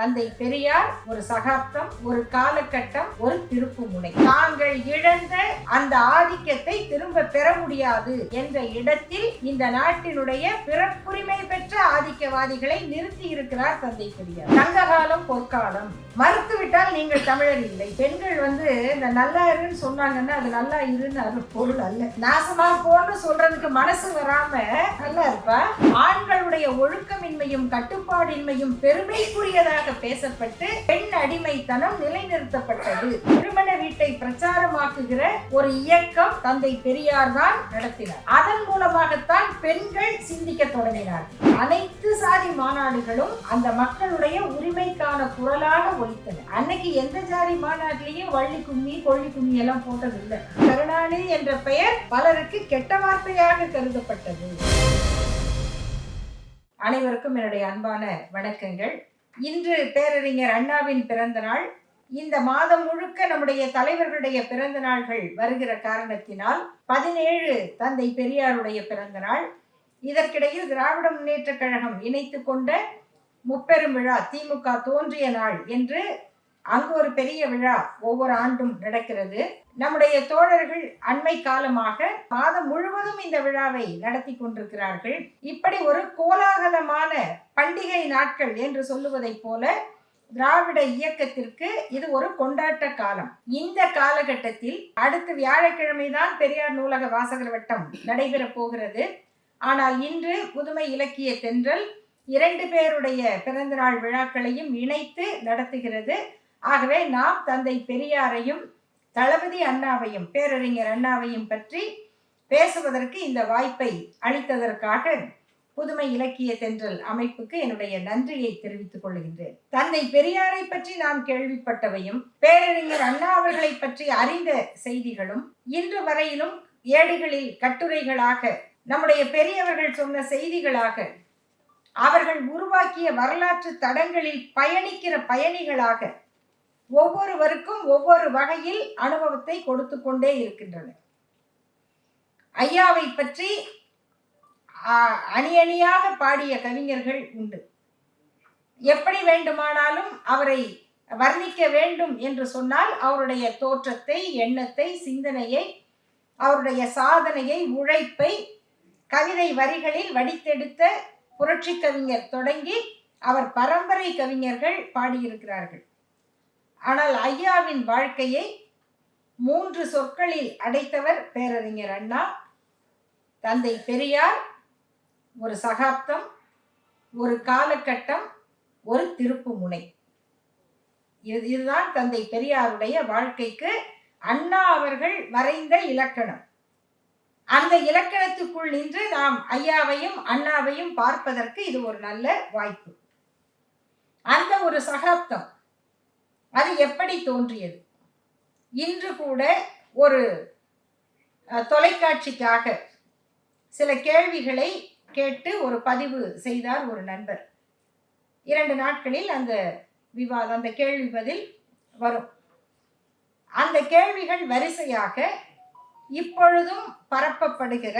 தந்தை பெரியார் ஒரு சகாப்தம், ஒரு காலகட்டம், ஒரு திருப்புமுனை. தாங்கள் இழந்த அந்த ஆதிக்கத்தை திரும்ப பெற முடியாது என்ற இடத்தில் இந்த நாட்டினுடைய பிறப்புரிமை பெற்ற ஆதிக்கவாதிகளை நிறுத்தி இருக்கிறார் தந்தை பெரியார். சங்க காலம் பொற்காலம், மறுத்துவிட்டால் நீங்கள் தமிழர் இல்லை. பெண்கள் இந்த நல்லா இருன்னு சொன்னாங்கன்னா அது நல்லா இருன்னு அது பொருள் அல்ல. நாசமா போன்னு சொல்றதுக்கு மனசு வராம நல்லா இருப்பா. ஆண்களுடைய ஒழுக்கமின்மையும் கட்டுப்பாடின்மையும் பெருமைக்குரியதாக பேசப்பட்டு பெண் அடிமைத்தனம் நிலைநிறுத்தப்பட்டது. திருமண வீட்டை பிரச்சாரமாக்குகிற ஒரு இயக்கம் தந்தை பெரியார் தான் நடத்தினார். அதன் மூலமாகத்தான் பெண்கள் சிந்திக்க தொடங்கினார். அனைத்து சாதி மாநாடுகளும் அந்த மக்களுடைய உரிமைக்கான குரலாக ஒலித்தன. அன்னைக்கு எந்த ஜாதி மாநாட்டிலையும் வள்ளி கும்மி கொள்ளி கும்மி எல்லாம் போட்டதில்லை. கருணாநிதி என்ற பெயர் பலருக்கு கெட்ட வார்த்தையாக கருதப்பட்டது. அனைவருக்கும் என்னுடைய அன்பான வணக்கங்கள். இன்று பேரறிஞர் அண்ணாவின் பிறந்த நாள். இந்த மாதம் முழுக்க நம்முடைய தலைவர்களுடைய பிறந்த நாள்கள் வருகிற காரணத்தினால் 17 தந்தை பெரியாருடைய பிறந்த நாள். இதற்கிடையில் திராவிட முன்னேற்ற கழகம் இணைத்து கொண்ட முப்பெரும் விழா திமுக தோன்றிய நாள் என்று அங்கு ஒரு பெரிய விழா ஒவ்வொரு ஆண்டும் நடக்கிறது. நம்முடைய தோழர்கள் அண்மை காலமாக மாதம் முழுவதும் இந்த விழாவை நடத்தி கொண்டிருக்கிறார்கள். இப்படி ஒரு கோலாகலமான பண்டிகை நாட்கள் என்று சொல்லுவதை போல திராவிட இயக்கத்திற்கு இது ஒரு கொண்டாட்ட காலம். இந்த காலகட்டத்தில் அடுத்த வியாழக்கிழமை தான் பெரியார் நூலக வாசகர் வட்டம் நடைபெற போகிறது. ஆனால் இன்று புதுமை இலக்கிய தென்றல் 2 பேருடைய பிறந்தநாள் விழாக்களையும் இணைத்து நடத்துகிறது. ஆகவே நாம் தந்தை பெரியாரையும் தளபதி அண்ணாவையும் பேரறிஞர் அண்ணாவையும் பற்றி பேசுவதற்கு இந்த வாய்ப்பை அளித்ததற்காக புதுமை இலக்கிய தென்றல் அமைப்புக்கு என்னுடைய நன்றியை தெரிவித்துக் கொள்கின்றேன். தந்தை பெரியாரை பற்றி நாம் கேள்விப்பட்டவையும் பேரறிஞர் அண்ணா அவர்களை பற்றி அறிந்த செய்திகளும் இன்று வரையிலும் ஏடுகளில் கட்டுரைகளாக நம்முடைய பெரியவர்கள் சொன்ன செய்திகளாக அவர்கள் உருவாக்கிய வரலாற்று தடங்களில் பயணிக்கிற பயணிகளாக ஒவ்வொருவருக்கும் ஒவ்வொரு வகையில் அனுபவத்தை கொடுத்து கொண்டே இருக்கின்றன. ஐயாவை பற்றி அணி அணியாக பாடிய கவிஞர்கள் உண்டு. எப்படி வேண்டுமானாலும் அவரை வர்ணிக்க வேண்டும் என்று சொன்னால் அவருடைய தோற்றத்தை, எண்ணத்தை, சிந்தனையை, அவருடைய சாதனையை, உழைப்பை கவிதை வரிகளில் வடித்தெடுத்த புரட்சி கவிஞர் தொடங்கி அவர் பரம்பரை கவிஞர்கள் பாடியிருக்கிறார்கள். ஆனால் ஐயாவின் வாழ்க்கையை 3 சொற்களில் அடைத்தவர் பேரறிஞர் அண்ணா. தந்தை பெரியார் ஒரு சகாப்தம், ஒரு காலகட்டம், ஒரு திருப்புமுனை. இதுதான் தந்தை பெரியாருடைய வாழ்க்கைக்கு அண்ணா அவர்கள் வரைந்த இலக்கணம். அந்த இலக்கணத்துக்குள் நின்று நாம் ஐயாவையும் அண்ணாவையும் பார்ப்பதற்கு இது ஒரு நல்ல வாய்ப்பு. அந்த ஒரு சகாப்தம் அது எப்படி தோன்றியது? இன்று கூட ஒரு தொலைக்காட்சிக்காக சில கேள்விகளை கேட்டு ஒரு பதிவு செய்தார் ஒரு நண்பர். 2 நாட்களில் அந்த விவாதம், அந்த கேள்வி பதில் வரும். அந்த கேள்விகள் வரிசையாக இப்பொழுதும் பரப்பப்படுகிற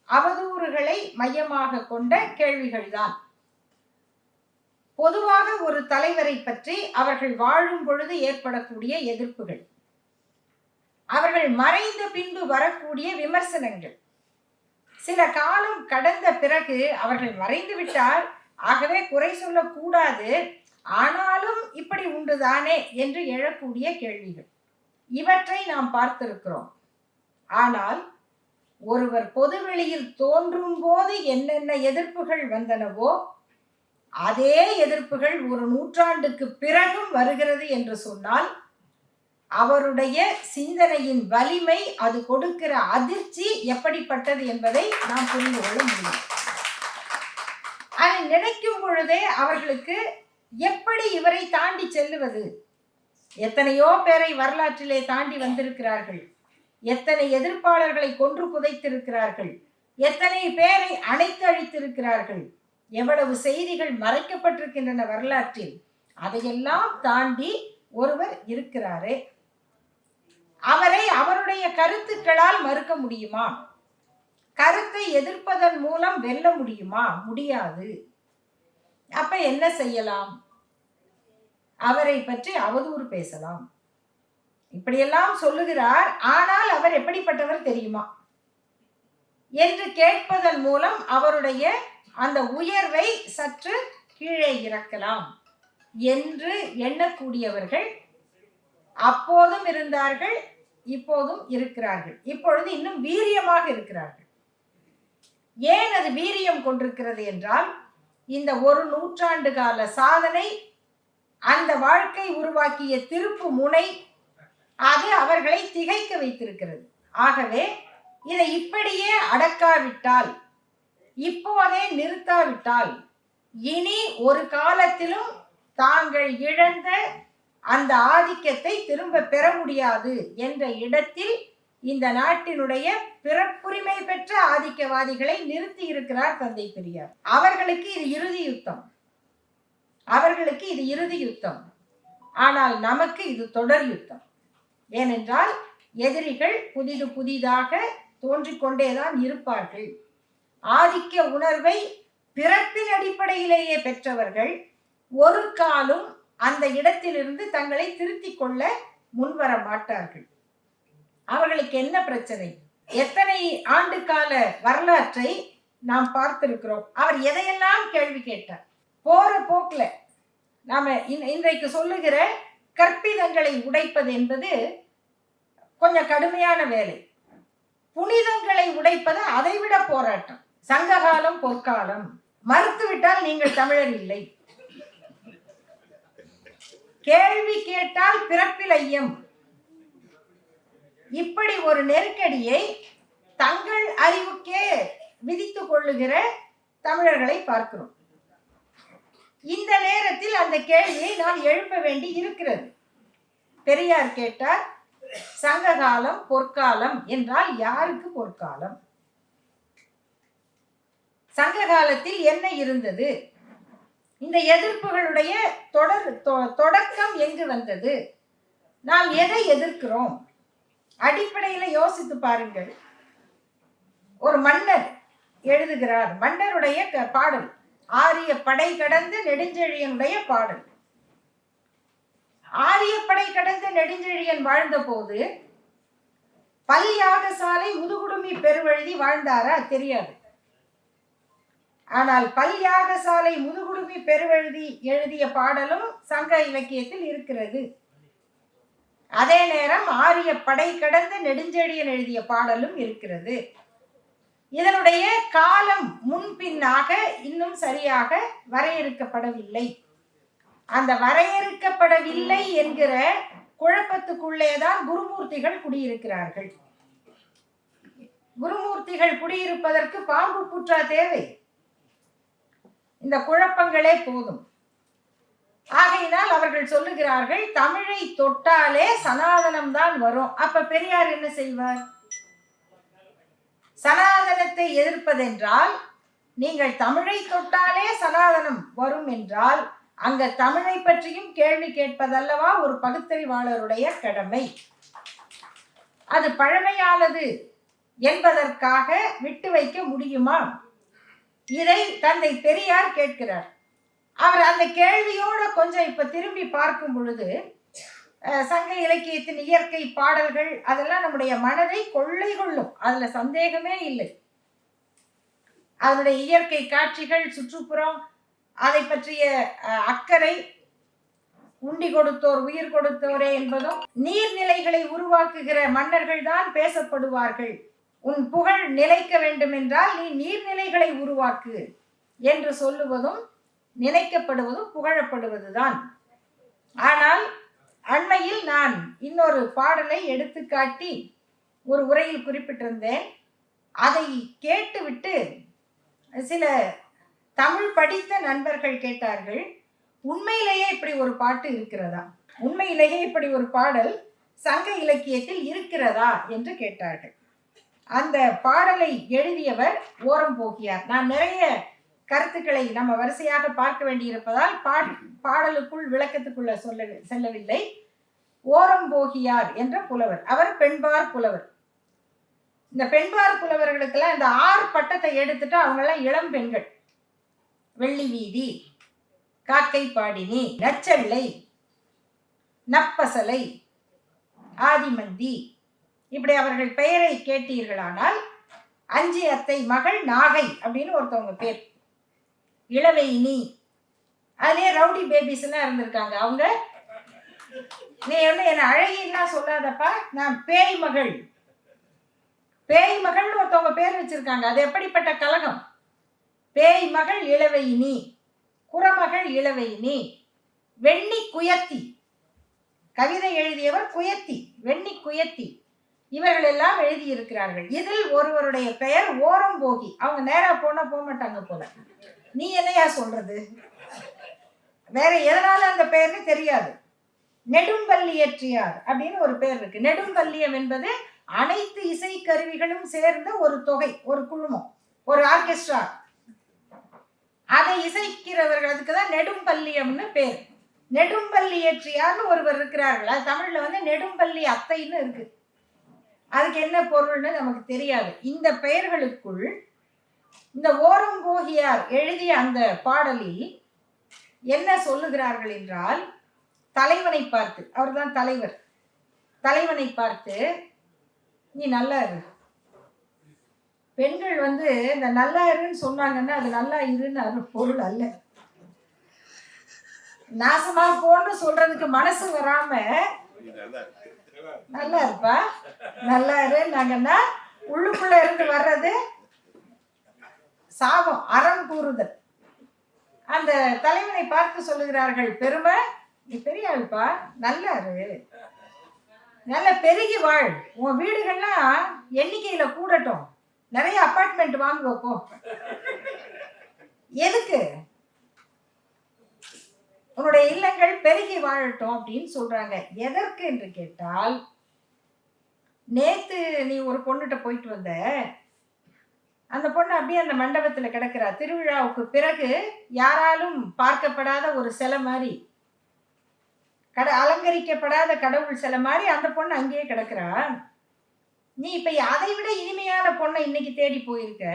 அவதூறுகளை மையமாக கொண்ட கேள்விகள்தான். பொதுவாக ஒரு தலைவரை பற்றி அவர்கள் வாழும் பொழுது ஏற்படக்கூடிய எதிர்ப்புகள், அவர்கள் மறைந்த பின்பு வரக்கூடிய விமர்சனங்கள், சில காலம் கடந்த பிறகு அவர்கள் மறைந்து விட்டால் ஆகவே குறை சொல்லக்கூடாது, ஆனாலும் இப்படி உண்டுதானே என்று எழக்கூடிய கேள்விகள், இவற்றை நாம் பார்த்திருக்கிறோம். ஆனால் ஒருவர் பொதுவெளியில் தோன்றும் போது என்னென்ன எதிர்ப்புகள் வந்தனவோ அதே எதிர்ப்புகள் ஒரு நூற்றாண்டுக்கு பிறகும் வருகிறது என்று சொன்னால் அவருடைய சிந்தனையின் வலிமை, அது கொடுக்கிற அதிர்ச்சி எப்படிப்பட்டது என்பதை நாம் புரிந்து கொள்ள முடியும். அதை நினைக்கும் பொழுதே அவர்களுக்கு எப்படி இவரை தாண்டி செல்லுவது? எத்தனையோ பேரை வரலாற்றிலே தாண்டி வந்திருக்கிறார்கள், எத்தனை எதிர்ப்பாளர்களை கொன்று புதைத்திருக்கிறார்கள், எத்தனை பேரை அணைத்து அழித்திருக்கிறார்கள், எவ்வளவு செய்திகள் மறைக்கப்பட்டிருக்கின்றன வரலாற்றில். அதையெல்லாம் தாண்டி ஒருவர் இருக்கிறாரே, அவரை அவருடைய கருத்துக்களால் மறுக்க முடியுமா? கருத்தை எதிர்ப்பதன் மூலம் வெல்ல முடியுமா? முடியாது. அப்ப என்ன செய்யலாம்? அவரை பற்றி அவதூறு பேசலாம், இப்படியெல்லாம் சொல்லுகிறார். ஆனால் அவர் எப்படிப்பட்டவர் தெரியுமா என்று கேட்பதன் மூலம் அவருடைய அந்த உயர்வை சற்று கீழே இறக்கலாம் என்று எண்ணக்கூடியவர்கள் அப்போதும் இருந்தார்கள், இப்போதும் இருக்கிறார்கள். இப்பொழுது இன்னும் வீரியமாக இருக்கிறார்கள். ஏன் அது வீரியம் கொண்டிருக்கிறது என்றால், இந்த ஒரு நூற்றாண்டு கால சாதனை, அந்த வாழ்க்கை உருவாக்கிய திருப்பு முனை, அது அவர்களை திகைக்க வைத்திருக்கிறது. ஆகவே இதை இப்படியே அடக்காவிட்டால், இப்போதே நிறுத்தாவிட்டால், இனி ஒரு காலத்திலும் தாங்கள் இழந்த அந்த ஆதிக்கத்தை திரும்ப பெற முடியாது என்ற இடத்தில் இந்த நாட்டினுடைய பிறப்புரிமை பெற்ற ஆதிக்கவாதிகளை நிறுத்தி இருக்கிறார் தந்தை பெரியார். அவர்களுக்கு இது இறுதி யுத்தம், அவர்களுக்கு இது இறுதி யுத்தம். ஆனால் நமக்கு இது தொடர் யுத்தம். ஏனென்றால் எதிரிகள் புதிதாக தோன்றிக்கொண்டேதான் இருப்பார்கள். ஆதிக்க உணர்வை பிறப்பின் அடிப்படையிலேயே பெற்றவர்கள் ஒரு காலும் அந்த இடத்திலிருந்து தங்களை திருத்திக் கொள்ள முன்வர மாட்டார்கள். அவர்களுக்கு என்ன பிரச்சனை? எத்தனை ஆண்டு கால வரலாற்றை நாம் பார்த்திருக்கிறோம். அவர் எதையெல்லாம் கேள்வி கேட்டார். போற போக்குல நாம இன்றைக்கு சொல்லுகிற கற்பிதங்களை உடைப்பது என்பது கொஞ்சம் கடுமையான வேலை. புனிதங்களை உடைப்பது அதைவிட போராட்டம். சங்ககாலம் பொற்காலம், மறுத்துவிட்டால் நீங்கள் தமிழர் இல்லை, கேள்வி கேட்டால் பிறப்பில் ஐயம், இப்படி ஒரு நெருக்கடியை தங்கள் அறிவுக்கே விதித்துக் கொள்ளுகிற தமிழர்களை பார்க்கிறோம். இந்த நேரத்தில் அந்த கேள்வியை நாம் எழுப்ப வேண்டி இருக்கிறது. பெரியார் கேட்டார், சங்ககாலம் பொற்காலம் என்றால் யாருக்கு பொற்காலம்? சங்க காலத்தில் என்ன இருந்தது? இந்த எதிர்ப்புகளுடைய தொடக்கம் எங்கு வந்தது? நாம் எதை எதிர்க்கிறோம்? அடிப்படையில யோசித்து பாருங்கள். ஒரு மன்னர் எழுதுகிறார், மன்னருடைய பாடல், ஆரிய படை கடந்த நெடுஞ்செழியனுடைய பாடல். ஆரிய படை கடந்த நெடுஞ்செழியன் வாழ்ந்த போது பல் யாகசாலை முதுகுடுமி பெருவழுதி வாழ்ந்தாரா? தெரியாது. ஆனால் பல் யாகசாலை முதுகுடுமி பெருவழுதி எழுதிய பாடலும் சங்க இலக்கியத்தில் இருக்கிறது. அதே நேரம் ஆரிய படை கடந்த நெடுஞ்செழியன் எழுதிய பாடலும் இருக்கிறது. இதனுடைய காலம் முன்பின்னாக இன்னும் சரியாக வரையறுக்கப்படவில்லை. அந்த வரையறுக்கப்படவில்லை என்கிற குழப்பத்துக்குள்ளேதான் குருமூர்த்திகள் குடியிருக்கிறார்கள். குருமூர்த்திகள் குடியிருப்பதற்கு பாம்பு புற்றா தேவை? இந்த குழப்பங்களே போதும். ஆகையினால் அவர்கள் சொல்லுகிறார்கள், தமிழை தொட்டாலே சனாதனம் தான் வரும். அப்ப பெரியார் என்ன செய்வார்? சனாதனத்தை எதிர்ப்பதென்றால், நீங்கள் தமிழை தொட்டாலே சனாதனம் வரும் என்றால், அங்க தமிழை பற்றியும் கேள்வி கேட்பதல்லவா ஒரு பகுத்தறிவாளருடைய கடமை. அது பழமையானது என்பதற்காக விட்டு வைக்க முடியுமா? இதை தந்தை பெரியார் கேட்கிறார். அவர் அந்த கேள்வியோட கொஞ்சம் இப்ப திரும்பி பார்க்கும் பொழுது, சங்க இலக்கியத்தின் இயற்கை பாடல்கள் அதெல்லாம் நம்முடைய மனதை கொள்ளை கொள்ளும், அதுல சந்தேகமே இல்லை. அதனுடைய இயற்கை காட்சிகள், சுற்றுப்புறம், அதை பற்றிய அக்கறை, உண்டி கொடுத்தோர் உயிர் கொடுத்தோரே என்பதும், நீர்நிலைகளை உருவாக்குகிற மன்னர்கள் தான் பேசப்படுவார்கள். உன் புகழ் நிலைக்க வேண்டும் என்றால் நீ நீர்நிலைகளை உருவாக்கு என்று சொல்லுவதும் நினைக்கப்படுவதும் புகழப்படுவதுதான். ஆனால் அண்மையில் நான் இன்னொரு பாடலை எடுத்துக்காட்டி ஒரு உரையில் குறிப்பிட்டிருந்தேன். அதை கேட்டுவிட்டு சில தமிழ் படித்த நண்பர்கள் கேட்டார்கள், உண்மையிலேயே இப்படி ஒரு பாட்டு இருக்கிறதா, உண்மையிலேயே இப்படி ஒரு பாடல் சங்க இலக்கியத்தில் இருக்கிறதா என்று கேட்டார்கள். அந்த பாடலை எழுதியவர் ஓரம் போகியார். நான் நிறைய கருத்துக்களை நம்ம வரிசையாக பார்க்க வேண்டியிருப்பதால் பாடலுக்குள் விளக்கத்துக்குள்ள செல்லவில்லை. ஓரம் போகியார் என்ற புலவர், அவர் பெண்பார் புலவர். இந்த பெண்பார் புலவர்களுக்கெல்லாம் இந்த 6 பட்டத்தை எடுத்துட்டு அவங்கெல்லாம் இளம் பெண்கள். வெள்ளி வீதி, காக்கை பாடினி, நச்சள்ளை, நப்பசலை, ஆதிமந்தி, இப்படி அவர்கள் பெயரை கேட்டீர்களானால் அஞ்சி அத்தை மகள் நாகை அப்படின்னு ஒருத்தவங்க பேர், இளவையினி, அதுலயே ரவுடி பேபிஸ் எல்லாம் இருந்திருக்காங்க. அவங்க நீ ஒண்ணு என்ன அழகின்னா சொல்லாதப்பா, நான் பேய் மகள், பேய் மகள்னு ஒருத்தவங்க பேர் வச்சிருக்காங்க. அது எப்படிப்பட்ட கலகம்! பேய் மகள் இளவையினி, குறமகள் இளவையினி, வெண்ணி குயத்தி, கவிதை எழுதியவர் குயத்தி, வெண்ணி குயத்தி, இவர்கள் எல்லாம் எழுதியிருக்கிறார்கள். இதில் ஒருவருடைய பெயர் ஓரம்போகி. அவங்க நேரா போனா போக மாட்டாங்க போல. நீ என்னையா சொல்றது? வேற எதனால அந்த பெயர்னு தெரியாது. நெடும்பல்லியற்றியார் அப்படின்னு ஒரு பெயர் இருக்கு. நெடும்பல்லியம் என்பது அனைத்து இசை கருவிகளும் சேர்ந்த ஒரு தொகை, ஒரு குழுமம், ஒரு ஆர்கெஸ்ட்ரா. அதை இசைக்கிறவர்கள், அதுக்குதான் நெடும்பல்லியம்னு பேர். நெடும்பல்லியற்றியார்னு ஒருவர் இருக்கிறார்கள். அது தமிழ்ல வந்து நெடும்பல்லி அத்தைன்னு இருக்கு. அதுக்கு என்ன பொருள்னு நமக்கு தெரியாது. இந்த பெயர்களுக்குள் இந்த ஓரம்போகியார் எழுதிய அந்த பாடலில் என்ன சொல்லுகிறார்கள் என்றால், தலைவனை பார்த்து, அவர்தான் தலைவர், தலைவனை பார்த்து நீ நல்லா இரு. பெண்கள் வந்து இந்த நல்லா இருன்னு சொன்னாங்கன்னா அது நல்லா இருன்னு பொருள் அல்ல. நாசமா போன்னு சொல்றதுக்கு மனசு வராம நல்லா இருப்பா, நல்லா இருன்னாங்கன்னா உள்ளுக்குள்ள இருந்து வர்றது சாபம், அறம் கூறுதல். அந்த தலைவனை பார்த்து சொல்லுகிறார்கள், பெருமை நீ பெரிய ஆள்பா, நல்லா இரு, நல்ல பெருகி வாழ், உன் வீடுகள்லாம் எண்ணிக்கையில கூடட்டும், நிறைய அபார்ட்மெண்ட் வாங்க வைப்போம். எதுக்கு? உன்னுடைய இல்லங்கள் பெருகி வாழட்டும் அப்படின்னு சொல்றாங்க. எதற்கு என்று கேட்டால், நேத்து நீ ஒரு பொண்ணுகிட்ட போயிட்டு வந்த, அந்த பொண்ணு அப்படியே அந்த மண்டபத்துல கிடக்கிறா. திருவிழாவுக்கு பிறகு யாராலும் பார்க்கப்படாத ஒரு சிலை மாதிரி, அலங்கரிக்கப்படாத கடவுள் சிலை மாதிரி அந்த பொண்ணு அங்கேயே கிடக்கிறா. நீ இப்ப அதை விட இனிமையான பொண்ணை இன்னைக்கு தேடி போயிருக்க,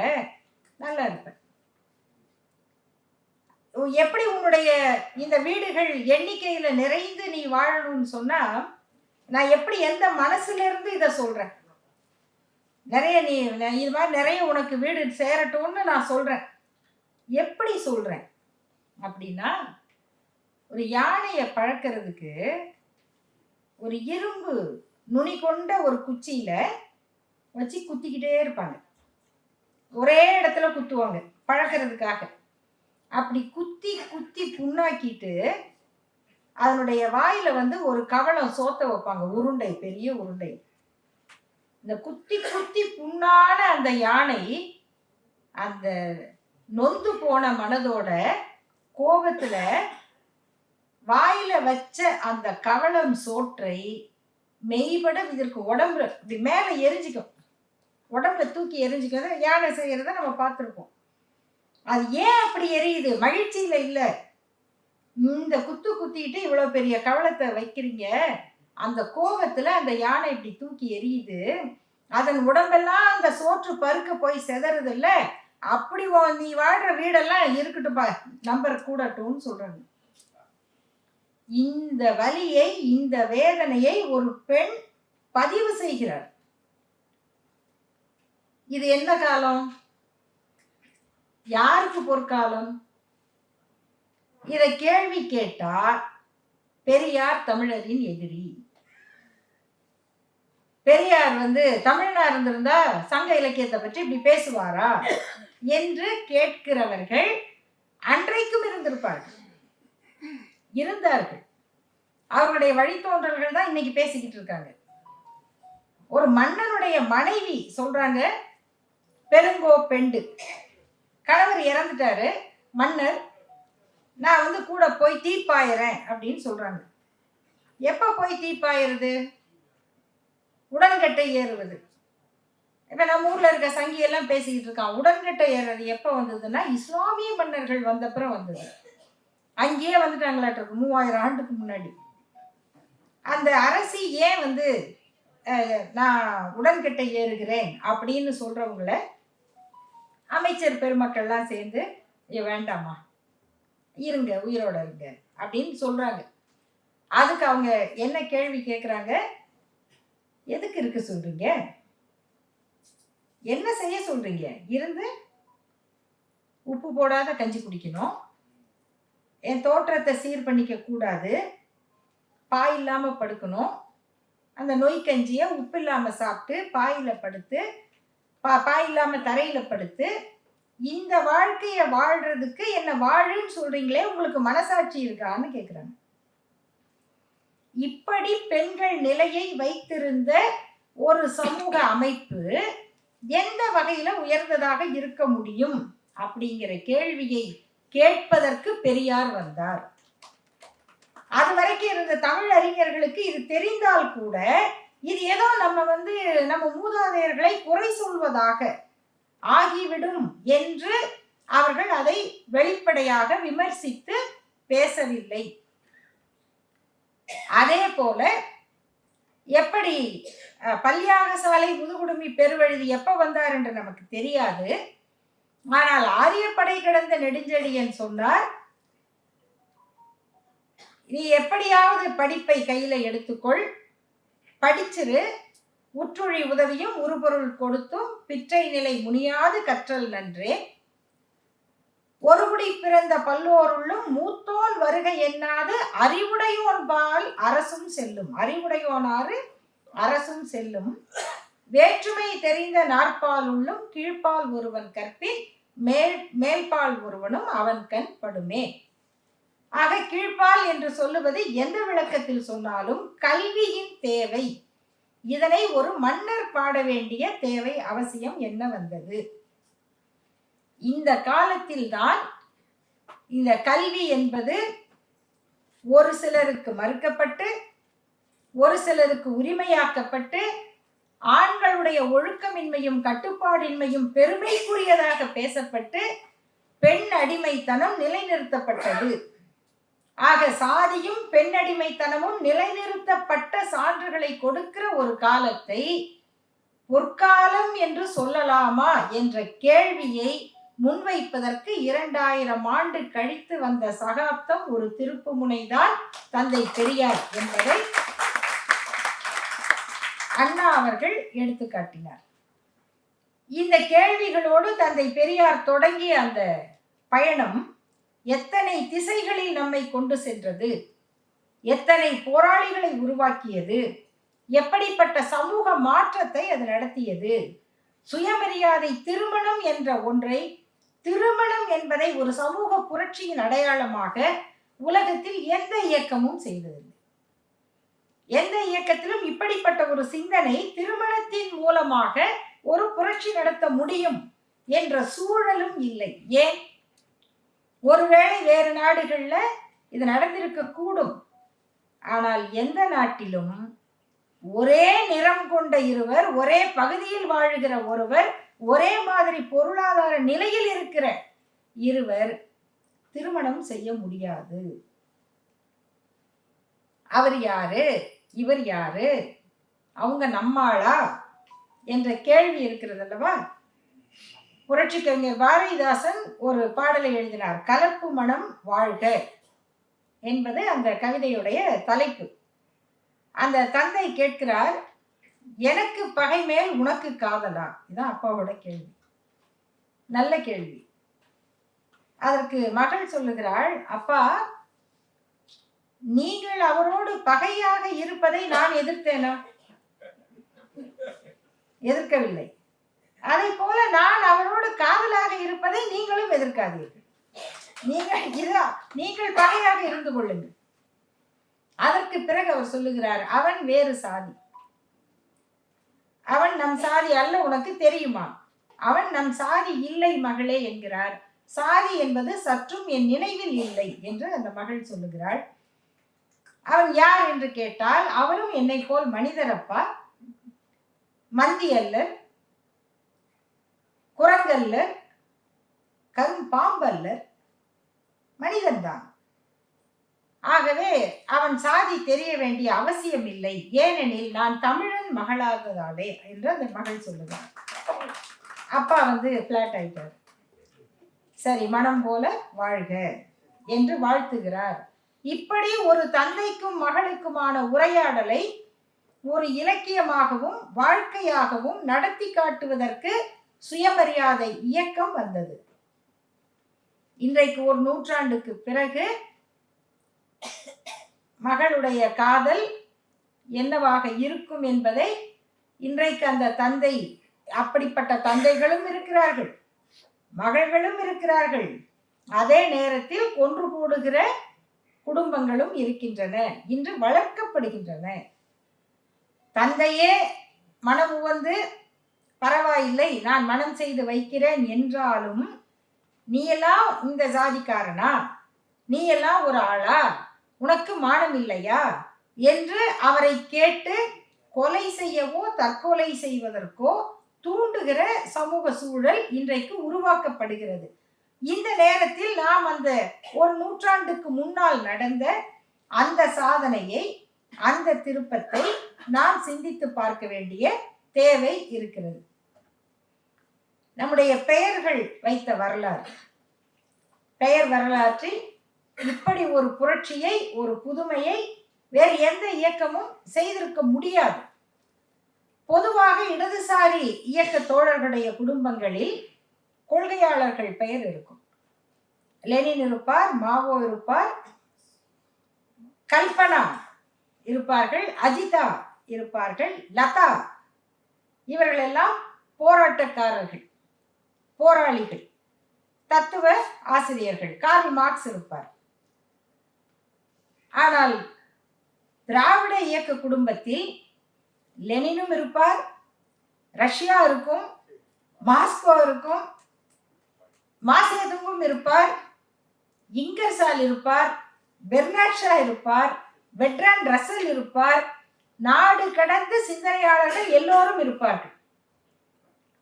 நல்லா இருப்ப. எப்படி உன்னுடைய இந்த வீடுகள் எண்ணிக்கையில நிறைந்து நீ வாழணும்னு சொன்னா, நான் எப்படி எந்த மனசுல இருந்து இதை சொல்றேன்? நிறைய நீ இது மாதிரி நிறைய உனக்கு வீடு சேரட்டும்னு நான் சொல்றேன். எப்படி சொல்றேன் அப்படின்னா, ஒரு யானையை பழக்கிறதுக்கு ஒரு இரும்பு நுனி கொண்ட ஒரு குச்சியில வச்சு குத்திக்கிட்டே இருப்பாங்க. ஒரே இடத்துல குத்துவாங்க பழக்கிறதுக்காக. அப்படி குத்தி குத்தி புண்ணாக்கிட்டு அதனுடைய வாயில வந்து ஒரு கவளம் சோத்த வைப்பாங்க, உருண்டை, பெரிய உருண்டை. இந்த குத்தி குத்தி புண்ணான அந்த யானை அந்த நொந்து போன மனதோட கோபத்துல வாயில வச்ச அந்த கவளம் சோற்றை மெய்பட இதற்கு உடம்புல இப்படி மேல எரிஞ்சிக்கும், உடம்புல தூக்கி எரிஞ்சிக்கும். யானை செய்யறத நம்ம பார்த்துருப்போம். அது ஏன் அப்படி எரியுது? மகிழ்ச்சியில இல்ல. இந்த குத்து குத்திட்டு இவ்வளவு பெரிய கவளத்தை வைக்கிறீங்க, அந்த கோபத்துல அந்த யானை இப்படி தூக்கி எரியுது, அதன் உடம்பெல்லாம் அந்த சோற்று பருக்க போய் செதறது இல்ல, அப்படி நீ வாழ்ற வீடெல்லாம் இருக்கட்டும்பா, நம்பர் கூடட்டும்னு சொல்றாங்க. இந்த வலியை, இந்த வேதனையை ஒரு பெண் பதிவு செய்கிறார். இது என்ன காலம்? யாருக்கு பொற்காலம்? இதை கேள்வி கேட்டா பெரியார் தமிழரின் எதிரி. பெரியார் வந்து தமிழனா இருந்திருந்தா சங்க இலக்கியத்தை பற்றி இப்படி பேசுவாரா என்று கேட்கிறவர்கள் அன்றைக்கும் இருந்திருப்பார்கள், இருந்தார்கள். அவர்களுடைய வழித்தோன்றல்கள் தான் இன்னைக்கு பேசிக்கிட்டு இருக்காங்க. ஒரு மன்னனுடைய மனைவி சொல்றாங்க, பெருங்கோ பெண்டு, கணவர் இறந்துட்டாரு, மன்னர், நான் வந்து கூட போய் தீப்பாயிறேன் அப்படின்னு சொல்றாங்க. எப்ப போய் தீப்பாயிருது? உடன்கட்டை ஏறுவது. இப்ப நம்ம ஊர்ல இருக்க சங்கி எல்லாம் பேசிக்கிட்டு இருக்கான். உடன்கட்டை ஏறுறது எப்ப வந்ததுன்னா இஸ்லாமிய மன்னர்கள் வந்தப்புறம் வந்தது. அங்கேயே வந்துட்டாங்களாட்டு 3000 ஆண்டுக்கு முன்னாடி. அந்த அரசி ஏன் வந்து நான் உடன்கட்டை ஏறுகிறேன் அப்படின்னு சொல்றவங்கள அமைச்சர் பெருமக்கள்லாம் சேர்ந்து வேண்டாமா, இருங்க, உயிரோட இருங்க அப்படின்னு சொல்றாங்க. அதுக்கு அவங்க என்ன கேள்வி கேட்குறாங்க, எதுக்கு இருக்க சொல்றீங்க, என்ன செய்ய சொல்றீங்க, இருந்து உப்பு போடாத கஞ்சி குடிக்கணும், என் தோற்றத்தை சீர் பண்ணிக்க கூடாது, பாய் இல்லாம படுக்கணும், அந்த நொய் கஞ்சியை உப்பு இல்லாம சாப்பிட்டு பாயில படுத்து பாய் இல்லாம தரையில படுத்து இந்த வாழ்க்கைய வாழ்றதுக்கு என்ன வாழுன்னு சொல்றீங்களே, உங்களுக்கு மனசாட்சி இருக்கான்னு கேக்குறாங்க. இப்படி பெண்கள் நிலையை வைத்திருந்த ஒரு சமூக அமைப்பு எந்த வகையில உயர்ந்ததாக இருக்க முடியும் அப்படிங்கிற கேள்வியை கேட்பதற்கு பெரியார் வந்தார். அது வரைக்கும் இருந்த தமிழ் அறிஞர்களுக்கு இது தெரிந்தால் கூட இது ஏதோ நம்ம மூதாதையர்களை குறை சொல்வதாக ஆகிவிடும் என்று அவர்கள் அதை வெளிப்படையாக விமர்சித்து பேசவில்லை. அதே போல எப்படி பல்யாகசாலை முதுகுடுமி பெருவழுதி எப்ப வந்தார் என்று நமக்கு தெரியாது. ஆனால் ஆரியப்படை கிடந்த நெடுஞ்செழியன் சொன்னார், நீ எப்படியாவது படிப்பை கையில எடுத்துக்கொள், படிச்சிரு, உற்றுழி உதவியும் உருபொருள் கொடுத்தும் பிற்றை நிலை முனியாது கற்றல் நன்றே, ஒருபடி பிறந்த பல்லோருள்ளும் மூத்தோன் வருக எண்ணாது அறிவுடையோன் பால் அரசும் செல்லும், அறிவுடையோனாறு அரசும் செல்லும், வேற்றுமை தெரிந்த நாற்பால் உள்ளும் கீழ்ப்பால் ஒருவன் கற்பின் மேல்பால் ஒருவனும் அவன் கண் படுமே. ஆக கீழ்ப்பால் என்று சொல்லுவது எந்த விளக்கத்தில் சொன்னாலும் கல்வியின் தேவை, இதனை ஒரு மன்னர் பாட வேண்டிய தேவை அவசியம் என்ன வந்தது. இந்த காலத்தில் தான் இந்த கல்வி என்பது ஒரு சிலருக்கு மறுக்கப்பட்டு ஒரு சிலருக்கு உரிமையாக்கப்பட்டு ஆண்களுடைய ஒழுக்கமின்மையும் கட்டுப்பாடின்மையும் பெருமைக்குரியதாக பேசப்பட்டு பெண் அடிமைத்தனம் நிலைநிறுத்தப்பட்டது. ஆக சாதியும் பெண் அடிமைத்தனமும் நிலைநிறுத்தப்பட்ட சான்றுகளை கொடுக்கிற ஒரு காலத்தை பொற்காலம் என்று சொல்லலாமா என்ற கேள்வியை முன்வைப்பதற்கு 2000 ஆண்டு கழித்து வந்த சகாப்தம் ஒரு திருப்பு முனைதான் தந்தை பெரியார் என்பதை அண்ணா அவர்கள் எடுத்து காட்டினார். இந்த கேள்விகளோடு தந்தை பெரியார் தொடங்கிய அந்த பயணம் எத்தனை திசைகளில் நம்மை கொண்டு சென்றது, எத்தனை போராளிகளை உருவாக்கியது, எப்படிப்பட்ட சமூக மாற்றத்தை அது நடத்தியது. சுயமரியாதை திருமணம் என்ற ஒன்றை, திருமணம் என்பதை ஒரு சமூக புரட்சியின் அடையாளமாக உலகத்தில் எந்த இயக்கமும் செய்ததில்லை. எந்த இயக்கத்திலும் இப்படிப்பட்ட ஒரு சிந்தனை திருமணத்தின் மூலமாக ஒரு புரட்சி நடத்த முடியும் என்ற சூழலும் இல்லை. ஏன்? ஒருவேளை வேறு நாடுகள்ல இது நடந்திருக்க கூடும். ஆனால் எந்த நாட்டிலும் ஒரே நிறம் கொண்ட இருவர், ஒரே பகுதியில் வாழுகிற ஒருவர், ஒரே மாதிரி பொருளாதார நிலையில் இருக்கிற இருவர் திருமணம் செய்ய முடியாது. அவர் யாரு, இவர் யாரு, அவங்க நம்மாளா என்ற கேள்வி இருக்கிறது அல்லவா. புரட்சி கவிஞர் பாரதிதாசன் ஒரு பாடலை எழுதினார், கலப்பு மனம் வாழ்க என்பது அந்த கவிதையுடைய தலைப்பு. அந்த தந்தை கேட்கிறார், எனக்கு பகை மேல் உனக்கு காதலா? இதுதான் அப்பாவோட கேள்வி. நல்ல கேள்வி. அதற்கு மகள் சொல்லுகிறாள், அப்பா, நீங்கள் அவரோடு பகையாக இருப்பதை நான் எதிர்த்தேனா? எதிர்க்கவில்லை. அதை போல நான் அவரோடு காதலாக இருப்பதை நீங்களும் எதிர்க்காதீர்கள். நீங்கள் பகையாக இருந்து கொள்ளுங்கள். அதற்கு பிறகு அவர் சொல்லுகிறார், அவன் வேறு சாதி, அவன் நம் சாதி அல்ல, உனக்கு தெரியுமா? அவன் நம் சாதி இல்லை மகளே என்கிறார். சாதி என்பது சற்றும் என் நினைவில் இல்லை என்று அந்த மகள் சொல்லுகிறாள். அவன் யார் என்று கேட்டால், அவரும் என்னை போல் மனிதரப்பா, மந்தி அல்லர், குரங்கல்லர், கரும்பாம்பல்லர், மனிதன்தான். ஆகவே அவன் சாதி தெரிய வேண்டிய அவசியம் இல்லை, ஏனெனில் நான் தமிழன் மகளாகதாலே என்று அந்த மகள் சொல்லுகிறார். அப்பா பிளாட் ஆயிட்டார். சரி, மனம் போல வாழ்க என்று வாழ்த்துகிறார். இப்படி ஒரு தந்தைக்கும் மகளுக்குமான உரையாடலை ஒரு இலக்கியமாகவும் வாழ்க்கையாகவும் நடத்தி காட்டுவதற்கு சுயமரியாதை இயக்கம் வந்தது. இன்றைக்கு ஒரு நூற்றாண்டுக்கு பிறகு மகளுடைய காதல் என்னவாக இருக்கும் என்பதை இன்றைக்கு அந்த தந்தை, அப்படிப்பட்ட தந்தைகளும் இருக்கிறார்கள், மகள்களும் இருக்கிறார்கள், அதே நேரத்தில் கொன்று போடுகிற குடும்பங்களும் இருக்கின்றன, இன்று வளர்க்கப்படுகின்றன. தந்தையே மனம் உவந்து பரவாயில்லை நான் மனம் செய்து வைக்கிறேன் என்றாலும், நீ எல்லாம் இந்த ஜாதிக்காரனா, நீ எல்லாம் ஒரு ஆளா, உனக்கு மானம் இல்லையா என்று அவரை கேட்டு கொலை செய்யவோ தற்கொலை செய்வதற்கோ தூண்டுகிற சமூக சூழல் இன்றைக்கு உருவாக்கப்படுகிறது. இந்த நேரத்தில் நாம் அந்த ஒரு நூற்றாண்டுக்கு முன்னால் நடந்த அந்த சாதனையை, அந்த திருப்பத்தை நாம் சிந்தித்து பார்க்க வேண்டிய தேவை இருக்கிறது. நம்முடைய பெயர்கள் வைத்த வரலாறு, பெயர் வரலாற்றில் இப்படி ஒரு புரட்சியை, ஒரு புதுமையை வேறு எந்த இயக்கமும் செய்திருக்க முடியாது. பொதுவாக இடதுசாரி இயக்க தோழர்களுடைய குடும்பங்களில் கொள்கையாளர்கள் பெயர் இருக்கும். லெனின் இருப்பார், மாவோ இருப்பார், கல்பனா இருப்பார்கள், அஜிதா இருப்பார்கள், லதா, இவர்கள் எல்லாம் போராட்டக்காரர்கள், போராளிகள், தத்துவ ஆசிரியர்கள். கார்ல் மார்க்ஸ் இருப்பார். ஆனால் திராவிட இயக்க குடும்பத்தில் லெனினும் இருப்பார், ரஷ்யா இருக்கும், மாஸ்கோ இருக்கும், மாசேதுங்கும் இருப்பார், இங்கர்சால் இருப்பார், பெர்னாட் ஷா இருப்பார், பெட்ரான் ரசல் இருப்பார், நாடு கடந்த சிந்தனையாளர்கள் எல்லோரும் இருப்பார்கள்.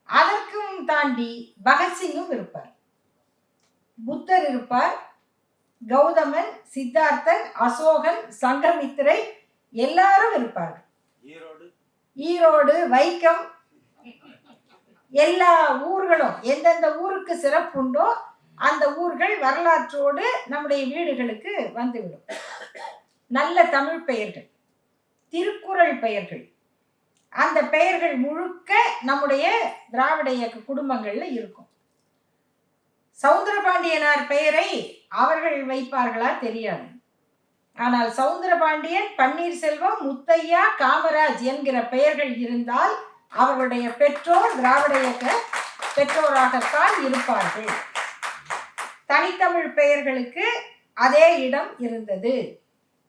அதற்கும் தாண்டி பகத்சிங்கும் இருப்பார், புத்தர் இருப்பார், கௌதமன், சித்தார்த்தன், அசோகன், சங்கமித்திரை எல்லாரும் இருப்பார்கள். ஈரோடு, வைக்கம், எல்லா ஊர்களும், எந்தெந்த ஊருக்கு சிறப்புண்டோ அந்த ஊர்கள் வரலாற்றோடு நம்முடைய வீடுகளுக்கு வந்துவிடும். நல்ல தமிழ் பெயர்கள், திருக்குறள் பெயர்கள், அந்த பெயர்கள் முழுக்க நம்முடைய திராவிட இயக்க குடும்பங்கள்ல இருக்கும். சவுந்தரபாண்டியனார் பெயரை அவர்கள் வைப்பார்களா தெரியாது. ஆனால் சவுந்தரபாண்டியன், பன்னீர்செல்வம், முத்தையா, காமராஜ் என்கிற பெயர்கள் இருந்தால் அவர்களுடைய பெற்றோர் திராவிட இயக்க பெற்றோராகத்தான் இருப்பார்கள். தனித்தமிழ் பெயர்களுக்கு அதே இடம் இருந்தது.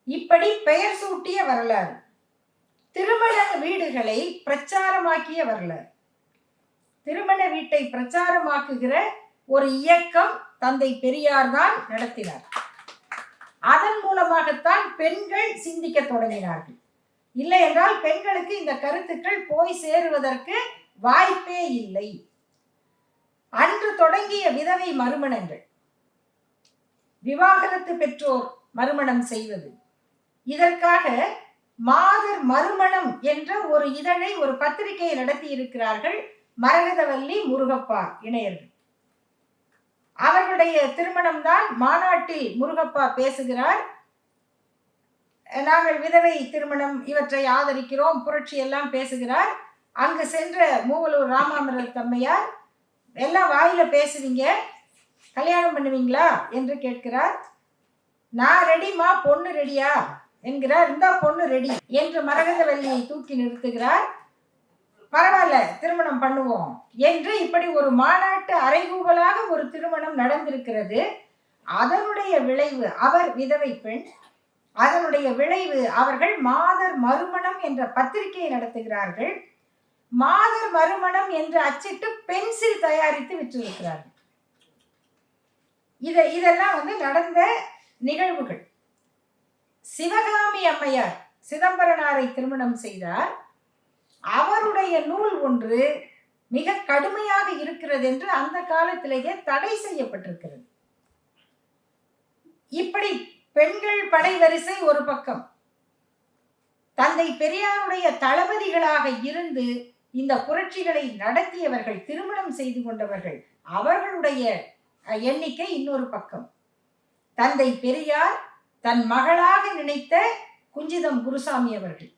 இப்படி பெயர் சூட்டிய வரலாறு, திருமண வீடுகளை பிரச்சாரமாக்கிய வரலாறு, திருமண வீட்டை பிரச்சாரமாக்குகிற ஒரு இயக்கம் தந்தை பெரியார் தான் நடத்தினார். அதன் மூலமாகத்தான் பெண்கள் சிந்திக்க தொடங்கினார்கள். இல்லை என்றால் பெண்களுக்கு இந்த கருத்துக்கள் போய் சேருவதற்கு வாய்ப்பே இல்லை. அன்று தொடங்கிய விதவை மறுமணங்கள், விவாகரத்து பெற்றோர் மறுமணம் செய்வது, இதற்காக மாதர் மறுமணம் என்ற ஒரு இதழை, ஒரு பத்திரிகையை நடத்தி இருக்கிறார்கள் மரகதவல்லி, முருகப்பா இணையர்கள். அவர்களுடைய திருமணம் தான் மாநாட்டில் முருகப்பா பேசுகிறார். நாங்கள் விதவை திருமணம் இவற்றை ஆதரிக்கிறோம், புரட்சி எல்லாம் பேசுகிறார். அங்கு சென்ற மூவலூர் ராமாமிர்த தம்மையார், எல்லாம் வாயில பேசுவீங்க, கல்யாணம் பண்ணுவீங்களா என்று கேட்கிறார். நான் ரெடிமா, பொண்ணு ரெடியா என்கிறார். இந்த பொண்ணு ரெடி என்று மரகதவல்லியை தூக்கி நிறுத்துகிறார். பரவாயில்ல திருமணம் பண்ணுவோம் என்று இப்படி ஒரு மாநாட்டு அறைகூவலாக ஒரு திருமணம் நடந்திருக்கிறது. அதனுடைய விளைவு அவர் விதவை பெண், அதனுடைய விளைவு அவர்கள் மாதர் மறுமணம் என்ற பத்திரிகையை நடத்துகிறார்கள். மாதர் மறுமணம் என்று அச்சிட்டு பென்சில் தயாரித்து விற்றிருக்கிறார்கள். இதெல்லாம் நடந்த நிகழ்வுகள். சிவகாமி அம்மையார் சிதம்பரனாரை திருமணம் செய்தார். அவருடைய நூல் ஒன்று மிக கடுமையாக இருக்கிறது என்று அந்த காலத்திலேயே தடை செய்யப்பட்டிருக்கிறது. இப்படி பெண்கள் படை வரிசை ஒரு பக்கம், தந்தை பெரியாருடைய தளபதிகளாக இருந்து இந்த புரட்சிகளை நடத்தியவர்கள், திருமணம் செய்து கொண்டவர்கள், அவர்களுடைய எண்ணிக்கை இன்னொரு பக்கம். தந்தை பெரியார் தன் மகளாக நினைத்த குஞ்சிதம் குருசாமி அவர்கள்.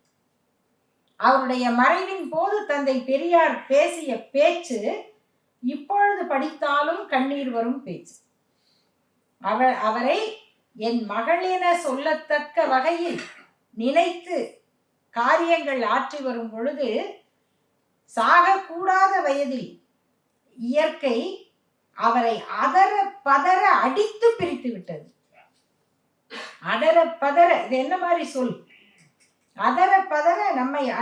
அவருடைய மறைவின் போது தந்தை பெரியார் பேசிய பேச்சு இப்பொழுது படித்தாலும் கண்ணீர் வரும் பேச்சு. அவரை என் மகள் என சொல்லத்தக்க வகையில் நினைத்து காரியங்கள் ஆற்றி வரும் பொழுது சாகக்கூடாத வயதில் இயற்கை அவரை அதர பதற அடித்து பிரித்து விட்டது. அதர பதற, இது என்ன மாதிரி சொல்? அதர பதற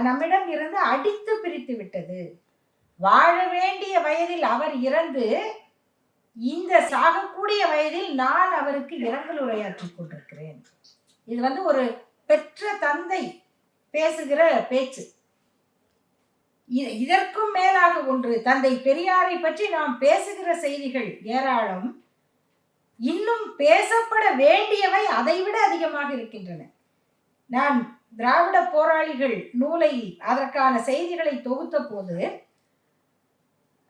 நம்மிடம் இருந்து அடித்து பிரித்து விட்டது. வாழ வேண்டிய வயதில் அவர் இறந்து இந்த சாகக்கூடிய வயதில் நான் அவருக்கு இரங்கல் உரையாற்றிக் கொண்டிருக்கிறேன். இது ஒரு பெற்ற தந்தை பேசுகிற பேச்சு. இதற்கும் மேலாக ஒன்று, தந்தை பெரியாரை பற்றி நாம் பேசுகிற செய்திகள் ஏராளம். இன்னும் பேசப்பட வேண்டியவை அதைவிட அதிகமாக இருக்கின்றன. நான் திராவிட போராளிகள் நூலை அதற்கான செய்திகளை தொகுத்த போது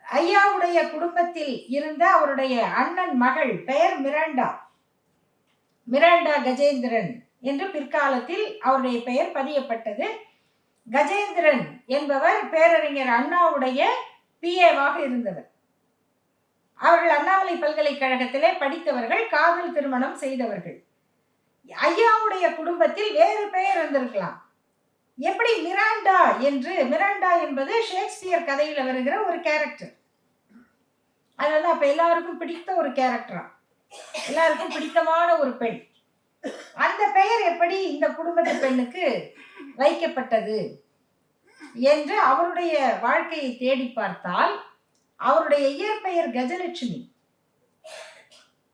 ஐயாவுடைய குடும்பத்தில் இருந்த அவருடைய அண்ணன் மகள் பெயர் மிராண்டா கஜேந்திரன் என்று பிற்காலத்தில் அவருடைய பெயர் பதியப்பட்டது. கஜேந்திரன் என்பவர் பேரறிஞர் அண்ணாவுடைய பிஏவாக இருந்தவர். அவர்கள் அண்ணாமலை பல்கலைக்கழகத்திலே படித்தவர்கள், காதல் திருமணம் செய்தவர்கள். ஐயாவுடைய குடும்பத்தில் வேறு பெயர் இருந்திருக்கலாம். எப்படி மிராண்டா என்று? மிராண்டா என்பது ஷேக்ஸ்பியர் கதையில் வருகிற ஒரு கேரக்டர். அதனால அப்ப எல்லாருக்கும் பிடித்த ஒரு கேரக்டரா, எல்லாருக்கும் பிடித்தமான ஒரு பெண். அந்த பெயர் எப்படி இந்த குடும்பத்து பெண்ணுக்கு வைக்கப்பட்டது என்று அவருடைய வாழ்க்கையை தேடி பார்த்தால் அவருடைய இயற்பெயர் கஜலட்சுமி.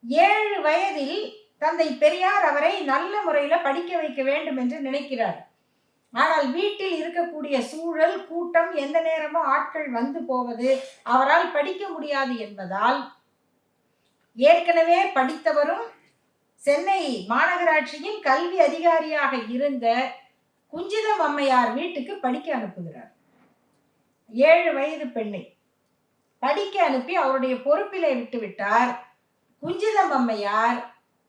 7 வயதில் தந்தை பெரியார் அவரை நல்ல முறையில படிக்க வைக்க வேண்டும் என்று நினைக்கிறார். ஆனால் வீட்டில் இருக்கக்கூடிய சூழல், கூட்டம், எந்த நேரமும் ஆட்கள் வந்து போவது, அவரால் படிக்க முடியாது என்பதால் ஏற்கனவே படித்தவரும் சென்னை மாநகராட்சியின் கல்வி அதிகாரியாக இருந்த குஞ்சிதம் அம்மையார் வீட்டுக்கு படிக்க அனுப்புகிறார். 7 வயது பெண்ணை படிக்க அனுப்பி அவருடைய பொறுப்பிலே விட்டு விட்டார். குஞ்சிதம் அம்மையார்,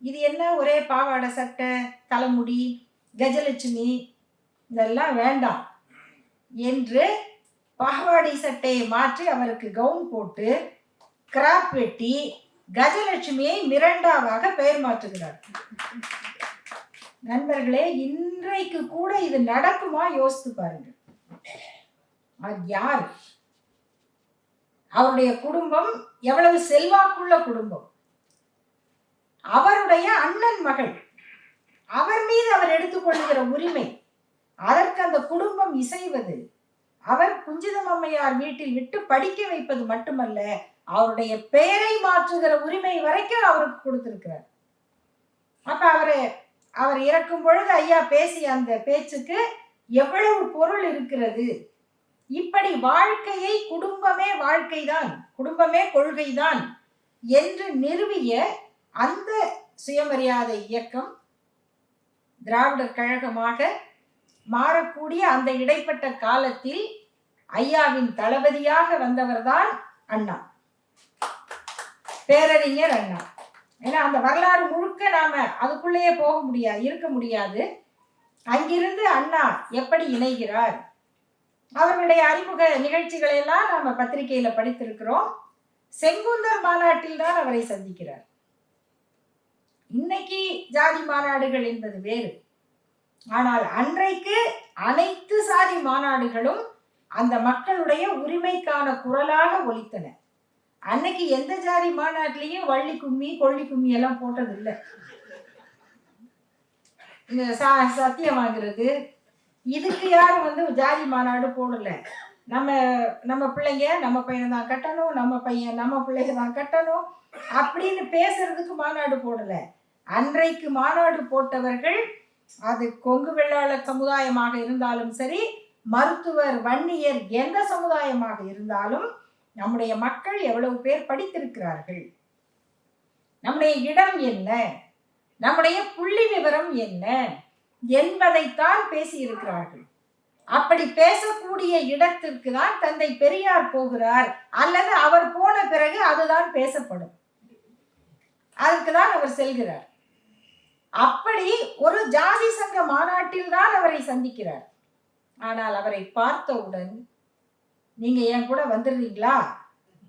இது என்ன ஒரே பாவாடை சட்டை, தலைமுடி, கஜலட்சுமி, இதெல்லாம் வேண்டாம் என்று பாவாடை சட்டையை மாற்றி அவருக்கு கவுன் போட்டு கிராப் வெட்டி கஜலட்சுமியை மிராண்டாவாக பெயர் மாற்றுகிறார். நண்பர்களே, இன்றைக்கு கூட இது நடக்குமா? யோசித்து பாருங்க. அது யார்? அவருடைய குடும்பம் எவ்வளவு செல்வாக்குள்ள குடும்பம். அவருடைய அண்ணன் மகள், அவர் மீது அவர் எடுத்துக்கொள்கிற உரிமை, அதற்கு அந்த குடும்பம் இசைவது, அவர் குஞ்சிதம் அம்மையார் வீட்டில் விட்டு படிக்க வைப்பது மட்டுமல்ல, அவருடைய பெயரை மாற்றுகிற உரிமை வரைக்கும் அவருக்கு கொடுத்திருக்கிறார். அப்ப அவர் இறக்கும் பொழுது ஐயா பேசிய அந்த பேச்சுக்கு எவ்வளவு பொருள் இருக்கிறது. இப்படி வாழ்க்கையை குடும்பமே வாழ்க்கைதான், குடும்பமே கொள்கைதான் என்று நிறுவிய அந்த சுயமரியாதை இயக்கம் திராவிடர் கழகமாக மாறக்கூடிய அந்த இடைப்பட்ட காலத்தில் ஐயாவின் தளபதியாக வந்தவர்தான் அண்ணா, பேரறிஞர் அண்ணா. ஏன்னா அந்த வரலாறு முழுக்க நாம அதுக்குள்ளேயே இருக்க முடியாது. அங்கிருந்து அண்ணா எப்படி இணைகிறார், அவர்களுடைய அறிமுக நிகழ்ச்சிகளை எல்லாம் நாம பத்திரிகையில படித்திருக்கிறோம். செங்குந்தர் மாநாட்டில் தான் அவரை சந்திக்கிறார். இன்னைக்கு ஜாதி மாநாடுகள் என்பது வேறு. ஆனால் அன்றைக்கு அனைத்து சாதி மாநாடுகளும் அந்த மக்களுடைய உரிமைக்கான குரலாக ஒலித்தன. அன்னைக்கு எந்த ஜாதி மாநாட்டிலையும் வள்ளி கும்மி, கொள்ளி கும்மி எல்லாம் போட்டது இல்லை. இந்த சத்தியம் வாங்குறது, இதுக்கு யாரும் ஜாதி மாநாடு போடல. நம்ம பிள்ளைங்க நம்ம பையனை தான் கட்டணும், நம்ம பையன் நம்ம பிள்ளைங்க தான் கட்டணும் அப்படின்னு பேசுறதுக்கு மாநாடு போடல. அன்றைக்கு மாநாடு போட்டவர்கள் அது கொங்கு வெள்ளாள சமுதாயமாக இருந்தாலும் சரி, மருத்துவர், வன்னியர், எந்த சமுதாயமாக இருந்தாலும் நம்முடைய மக்கள் எவ்வளவு பேர் படித்திருக்கிறார்கள், நம்முடைய இடம் என்ன, நம்முடைய புள்ளி விவரம் என்ன என்பதைத்தான் பேசியிருக்கிறார்கள். அப்படி பேசக்கூடிய இடத்திற்கு தான் தந்தை பெரியார் போகிறார், அல்லது அவர் போன பிறகு அதுதான் பேசப்படும். அதுக்கு தான் அவர் செல்கிறார். அப்படி ஒரு ஜாதி சங்க மாநாட்டில் தான் அவரை சந்திக்கிறார். ஆனால் அவரை பார்த்தவுடன் நீங்க என் கூட வந்துடுறீங்களா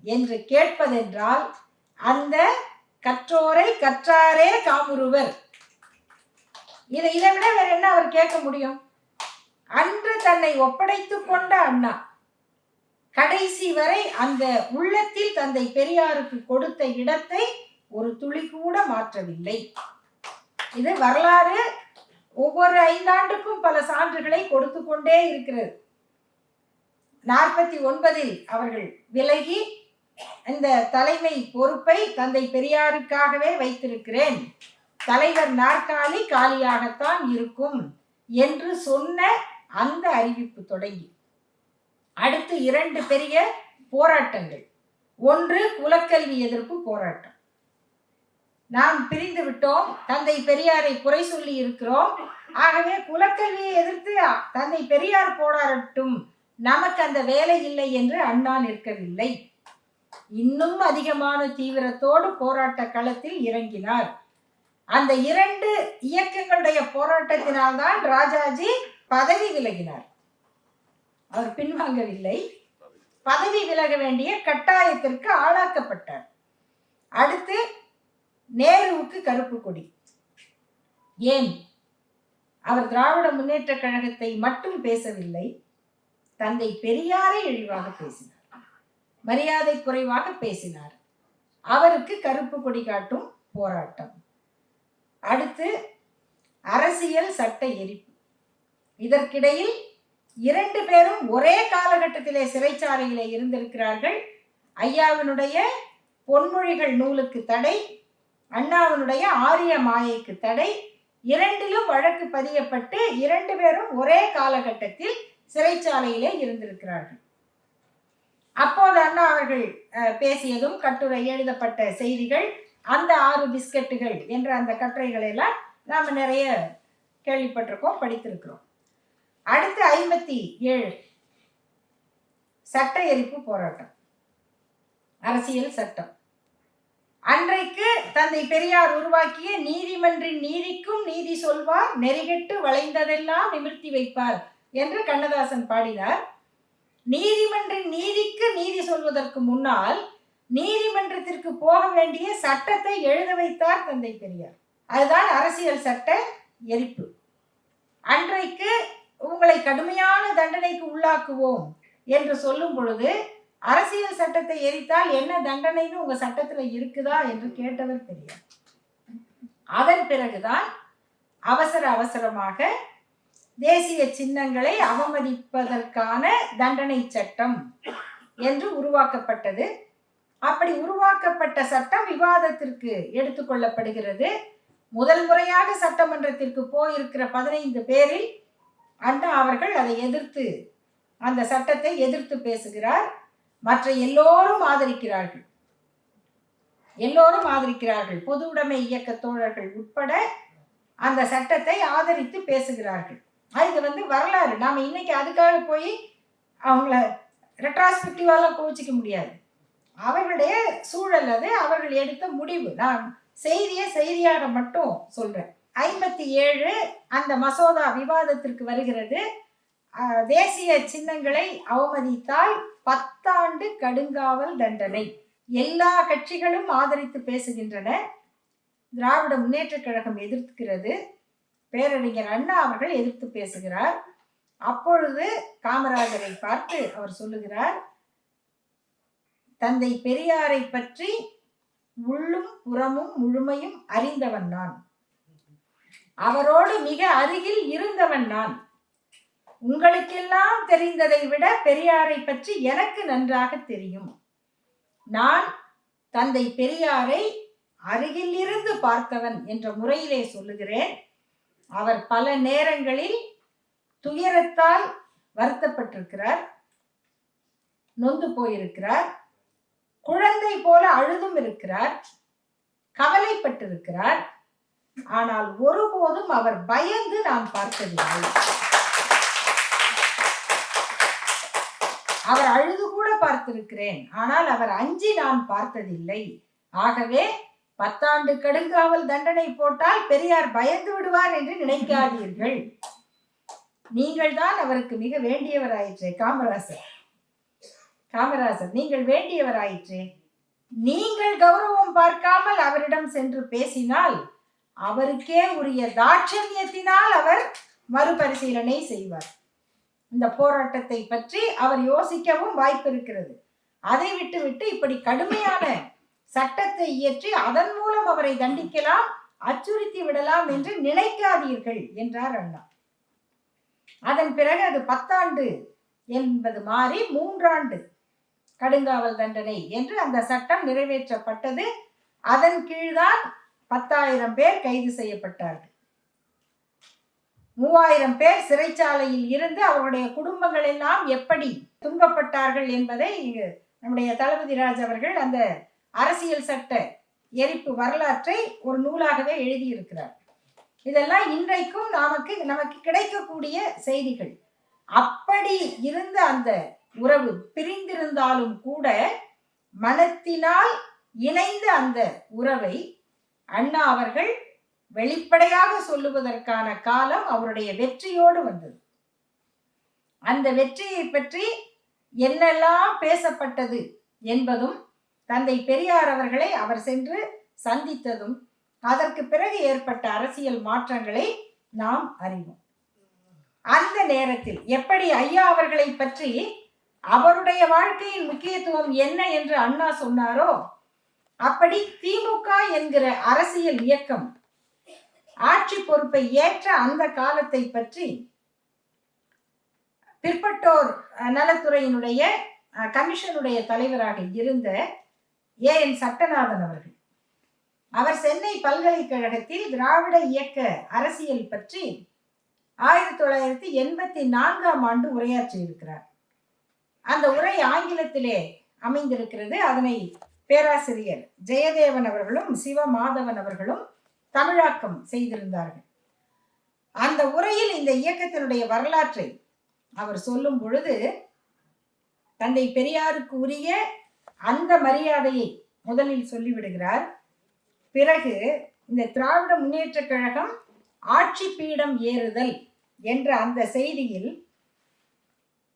என்று கேட்பதென்றால் அந்த கற்றோரை கற்றாரே காமுறுவர். இதை விட வேற என்ன அவர் கேட்க முடியும்? அன்று தன்னை ஒப்படைத்துக் கொண்ட அண்ணா கடைசி வரை அந்த உள்ளத்தில் தந்தை பெரியாருக்கு கொடுத்த இடத்தை ஒரு துளி கூட மாற்றவில்லை. இது வரலாறு ஒவ்வொரு 5 ஆண்டுக்கும் பல சான்றுகளை கொடுத்து கொண்டே இருக்கிறது. 49 அவர்கள் விலகி இந்த தலைமை பொறுப்பை தந்தை பெரியாருக்காகவே வைத்திருக்கிறேன், தலைவர் நாற்காலி காலியாகத்தான் இருக்கும் என்று சொன்ன அந்த அறிவிப்பு தொடங்கி அடுத்து 2 பெரிய போராட்டங்கள். ஒன்று குலக்கல்வி எதிர்ப்பு போராட்டம். நாம் பிரிந்து விட்டோம், தந்தை பெரியாரை குறை சொல்லி இருக்கிறோம், ஆகவே குலக்கல்வியை எதிர்த்து தந்தை பெரியார் போராடட்டும், நமக்கு அந்த வேலை இல்லை என்று அண்ணா நிற்கவில்லை. இன்னும் அதிகமான தீவிரத்தோடு போராட்ட களத்தில் இறங்கினார். அந்த 2 இயக்கங்களுடைய போராட்டத்தினால்தான் ராஜாஜி பதவி விலகினார். அவர் பின்வாங்கவில்லை, பதவி விலக வேண்டிய கட்டாயத்திற்கு ஆளாக்கப்பட்டார். அடுத்து நேருவுக்கு கருப்பு கொடி. ஏன்? அவர் திராவிட முன்னேற்ற கழகத்தை மட்டும் பேசவில்லை, தந்தை பெரியாரை இழிவாக பேசினார், மரியாதை குறைவாக பேசினார். அவருக்கு கருப்பு கொடி காட்டும் போராட்டம். அடுத்து அரசியல் சட்ட எரிப்பு. இதற்கிடையில் 2 பேரும் ஒரே காலகட்டத்திலே சிறைச்சாலையிலே இருந்திருக்கிறார்கள். ஐயாவினுடைய பொன்மொழிகள் நூலுக்கு தடை, அண்ணாவினுடைய ஆரிய மாயைக்கு தடை, 2லும் வழக்கு பதியப்பட்டு 2 பேரும் ஒரே காலகட்டத்தில் சிறைச்சாலையிலே இருந்திருக்கிறார்கள். அப்போது அண்ணா அவர்கள் பேசியதும் கட்டுரை எழுதப்பட்ட செய்திகள், அந்த 6 பிஸ்கட்டுகள் என்ற அந்த கட்டுரைகளை எல்லாம் நாம் நிறைய கேள்விப்பட்டிருக்கோம், படித்திருக்கிறோம். அடுத்து 57 சட்ட எரிப்பு போராட்டம், அரசியல் சட்டம். அன்றைக்கு தந்தை பெரியார் உருவாக்கிய நீதிமன்றின் நீதிக்கும் நீதி சொல்வார், நெறிகெட்டு வளைந்ததெல்லாம் நிமிர்த்தி வைப்பார் என்று கண்ணதாசன் பாடினார். நீதிமன்றின் நீதிக்கு நீதி சொல்வதற்கு முன்னால் நீதிமன்றத்திற்கு போக வேண்டிய சட்டத்தை எழுத வைத்தார் தந்தை பெரியார். அதுதான் அரசியல் சட்ட எரிப்பு. அன்றைக்கு உங்களை கடுமையான தண்டனைக்கு உள்ளாக்குவோம் என்று சொல்லும் பொழுது அரசியல் சட்டத்தை எரித்தால் என்ன தண்டனைன்னு உங்க சட்டத்துல இருக்குதா என்று கேட்டவர் பெரியார். அதன் பிறகுதான் அவசரமாக தேசிய சின்னங்களை அவமதிப்பதற்கான தண்டனை சட்டம் என்று உருவாக்கப்பட்டது. அப்படி உருவாக்கப்பட்ட சட்டம் விவாதத்திற்கு எடுத்துக்கொள்ளப்படுகிறது. முதல் முறையாக சட்டமன்றத்திற்கு போயிருக்கிற 15 பேரில் அண்ணா அவர்கள் அதை எதிர்த்து, அந்த சட்டத்தை எதிர்த்து பேசுகிறார். மற்ற எல்லோரும் ஆதரிக்கிறார்கள். பொது உடைமை இயக்க தோழர்கள் உட்பட அந்த சட்டத்தை ஆதரித்து பேசுகிறார்கள். இது வரலாறு. நாம இன்னைக்கு அதுக்காக போய் அவங்கள ரெட்ராஸ்பெக்டிவாலாம் கோச்சிக்க முடியாது. அவர்களுடைய சூழல் அது, அவர்கள் எடுத்த முடிவு. நான் செய்தியாக மட்டும் சொல்றேன். 57 அந்த மசோதா விவாதத்திற்கு வருகிறது. தேசிய சின்னங்களை அவமதித்தால் 10 ஆண்டு கடுங்காவல் தண்டனை. எல்லா கட்சிகளும் ஆதரித்து பேசுகின்றன. திராவிட முன்னேற்ற கழகம் எதிர்க்கிறது. பேரறிஞர் அண்ணா அவர்கள் எதிர்த்து பேசுகிறார். அப்பொழுது காமராஜரை பார்த்து அவர் சொல்லுகிறார், தந்தை பெரியாரை பற்றி உள்ளும் புறமும் முழுமையும் அறிந்தவன் நான், அவரோடு மிக அருகில் இருந்தவன் நான். உங்களுக்கெல்லாம் தெரிந்ததை விட பெரியாரை பற்றி எனக்கு நன்றாக தெரியும். நான் தந்தை பெரியாரை அருகில் இருந்து பார்த்தவன் என்ற முறையிலே சொல்லுகிறேன். அவர் பல நேரங்களில் துயரத்தால் வருத்தப்பட்டிருக்கிறார், நொந்து போயிருக்கிறார், குழந்தை போல அழுதும் இருக்கிறார், கவலைப்பட்டிருக்கிறார். ஆனால் ஒருபோதும் அவர் பயந்து நான் பார்த்ததில்லை. அவர் அழுது கூட பார்த்திருக்கிறேன், ஆனால் அவர் அஞ்சி நான் பார்த்ததில்லை. ஆகவே 10 ஆண்டு கடுங்காவல் தண்டனை போட்டால் பெரியார் பயந்து விடுவார் என்று நினைக்காதீர்கள். நீங்கள் தான் அவருக்கு மிக வேண்டியவராயிற்றே. காமராசர் நீங்கள் வேண்டியவராயிற்றே. நீங்கள் கௌரவம் பார்க்காமல் அவரிடம் சென்று பேசினால் அவருக்கே உரிய தாட்சண்யத்தினால் அவர் மறுபரிசீலனை செய்வார். இந்த போராட்டத்தை பற்றி அவர் யோசிக்கவும் வாய்ப்பு இருக்கிறது. அதை விட்டுவிட்டு இப்படி கடுமையான சட்டத்தை இயற்றி அதன் மூலம் அவரை தண்டிக்கலாம், அச்சுறுத்தி விடலாம் என்று நினைக்காதீர்கள் என்றார் அண்ணா. அதன் பிறகு அது 10 ஆண்டு என்பது மாறி 3 ஆண்டு கடுங்காவல் தண்டனை என்று அந்த சட்டம் நிறைவேற்றப்பட்டது. அதன் கீழ்தான் 10,000 பேர் கைது செய்யப்பட்டார்கள். 3000 பேர் சிறைச்சாலையில் இருந்து அவருடைய குடும்பங்கள் எல்லாம் எப்படி துன்பப்பட்டார்கள் என்பதை நம்முடைய தளபதி ராஜ் அவர்கள் அந்த அரசியல் சட்ட எரிப்பு வரலாற்றை ஒரு நூலாகவே எழுதியிருக்கிறார். இதெல்லாம் இன்றைக்கும் நமக்கு கிடைக்கக்கூடிய செய்திகள். அப்படி இருந்த அந்த உறவு பிரிந்திருந்தாலும் கூட மனத்தினால் இணைந்த அந்த உறவை அண்ணா அவர்கள் வெளிப்படையாக சொல்லுவதற்கான காலம் அவருடைய வெற்றியோடு வந்தது. அந்த வெற்றியை பற்றி என்னெல்லாம் பேசப்பட்டது என்பதும் தந்தை பெரியார் அவர்களை அவர் சென்று சந்தித்ததும் அதற்கு பிறகு ஏற்பட்ட அரசியல் மாற்றங்களை நாம் அறிவோம். அந்த நேரத்தில் எப்படி ஐயா அவர்களை பற்றி அவருடைய வாழ்க்கையின் முக்கியத்துவம் என்ன என்று அண்ணா சொன்னாரோ, அப்படி திமுக என்கிற அரசியல் இயக்கம் ஆட்சி பொறுப்பை ஏற்ற அந்த காலத்தை பற்றி பிற்பட்டோர் நலத்துறையினுடைய கமிஷனுடைய தலைவராக இருந்த ஏஎன் சட்டநாதன் அவர்கள், அவர் சென்னை பல்கலைக்கழகத்தில் திராவிட இயக்க அரசியல் பற்றி 1984ஆம் ஆண்டு உரையாற்றி இருக்கிறார். அந்த உரை ஆங்கிலத்திலே அமைந்திருக்கிறது. அதனை பேராசிரியர் ஜெயதேவன் அவர்களும் சிவமாதவன் அவர்களும் தமிழாக்கம் செய்திருந்தார்கள். அந்த உரையில் இந்த இயக்கத்தினுடைய வரலாற்றை அவர் சொல்லும் பொழுது தந்தை பெரியாருக்கு உரிய அந்த மரியாதையை முதலில் சொல்லிவிடுகிறார். பிறகு இந்த திராவிட முன்னேற்ற கழகம் ஆட்சி பீடம் ஏறுதல் என்ற அந்த செய்தியில்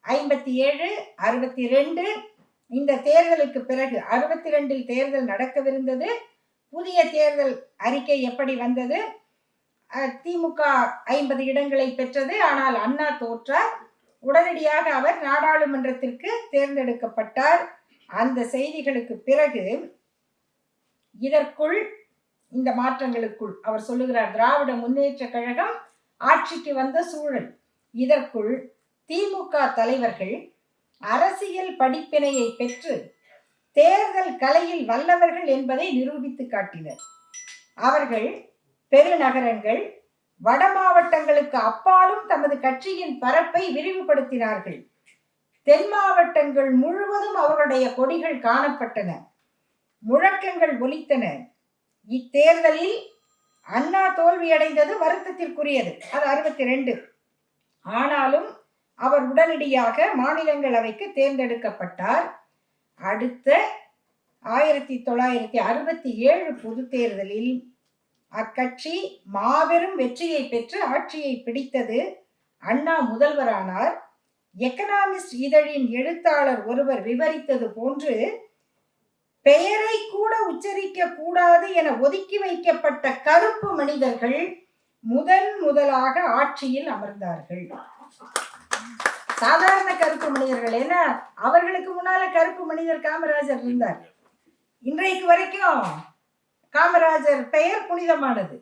57, 62 இந்த தேர்தலுக்கு பிறகு 62இல் தேர்தல் நடக்கவிருந்தது. புதிய தேர்தல் அறிக்கை எப்படி வந்தது? திமுக 50 இடங்களை பெற்றது. ஆனால் அண்ணா தோற்றார். உடனடியாக அவர் நாடாளுமன்றத்திற்கு தேர்ந்தெடுக்கப்பட்டார். அந்த செய்திகளுக்கு பிறகு இதற்குள் இந்த மாற்றங்களுக்குள் அவர் சொல்லுகிறார், திராவிட முன்னேற்ற கழகம் ஆட்சிக்கு வந்த சூழல். இதற்குள் திமுக தலைவர்கள் அரசியல் படிப்பினையை பெற்று தேர்தல் கலையில் வல்லவர்கள் என்பதை நிரூபித்து காட்டினர். அவர்கள் பெருநகரங்கள் வட மாவட்டங்களுக்கு அப்பாலும் தமது கட்சியின் பரப்பை விரிவுபடுத்தினார்கள். தென் மாவட்டங்கள் முழுவதும் அவர்களுடைய கொடிகள் காணப்பட்டன, முழக்கங்கள் ஒலித்தன. இத்தேர்தலில் அண்ணா தோல்வியடைந்தது வருத்தத்திற்குரியது. அது 62. ஆனாலும் அவர் உடனடியாக மாநிலங்களவைக்கு தேர்ந்தெடுக்கப்பட்டார். அடுத்த 1967 பொது தேர்தலில் அக்கட்சி மாபெரும் வெற்றியை பெற்று ஆட்சியை பிடித்தது. அண்ணா முதல்வரானார். எக்கனாமிஸ்ட் இதழின் எழுத்தாளர் ஒருவர் விவரித்தது போன்று பெயரை கூட உச்சரிக்க கூடாது என ஒதுக்கி வைக்கப்பட்ட கருப்பு மனிதர்கள் முதலாக ஆட்சியில் அமர்ந்தார்கள். சாதாரண கருப்பு மனிதர்கள், ஏன்னா அவர்களுக்கு முன்னால கருப்பு மனிதர் காமராஜர் இருந்தார். இன்றைக்கு வரைக்கும் காமராஜர் பெயர் புனிதமானது.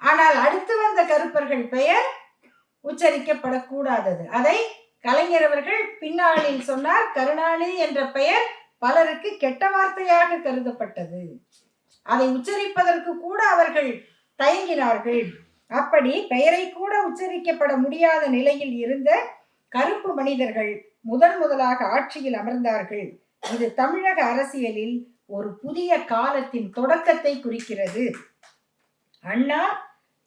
ஆனால் அடுத்து வந்த கருப்பர்கள் பெயர் உச்சரிக்கப்படக்கூடாதது. அதை கலைஞர் அவர்கள் பின்னாளில் சொன்னார். கருணாநிதி என்ற பெயர் பலருக்கு கெட்ட வார்த்தையாக கருதப்பட்டது. அதை உச்சரிப்பதற்கு கூட அவர்கள் தயங்கினார்கள். அப்படி பெயரை கூட உச்சரிக்கப்பட முடியாத நிலையில் இருந்த கருப்பு மனிதர்கள் முதலாக ஆட்சியில் அமர்ந்தார்கள். இது தமிழக அரசியலில் ஒரு புதிய காலத்தின் தொடக்கத்தை குறிக்கிறது. அண்ணா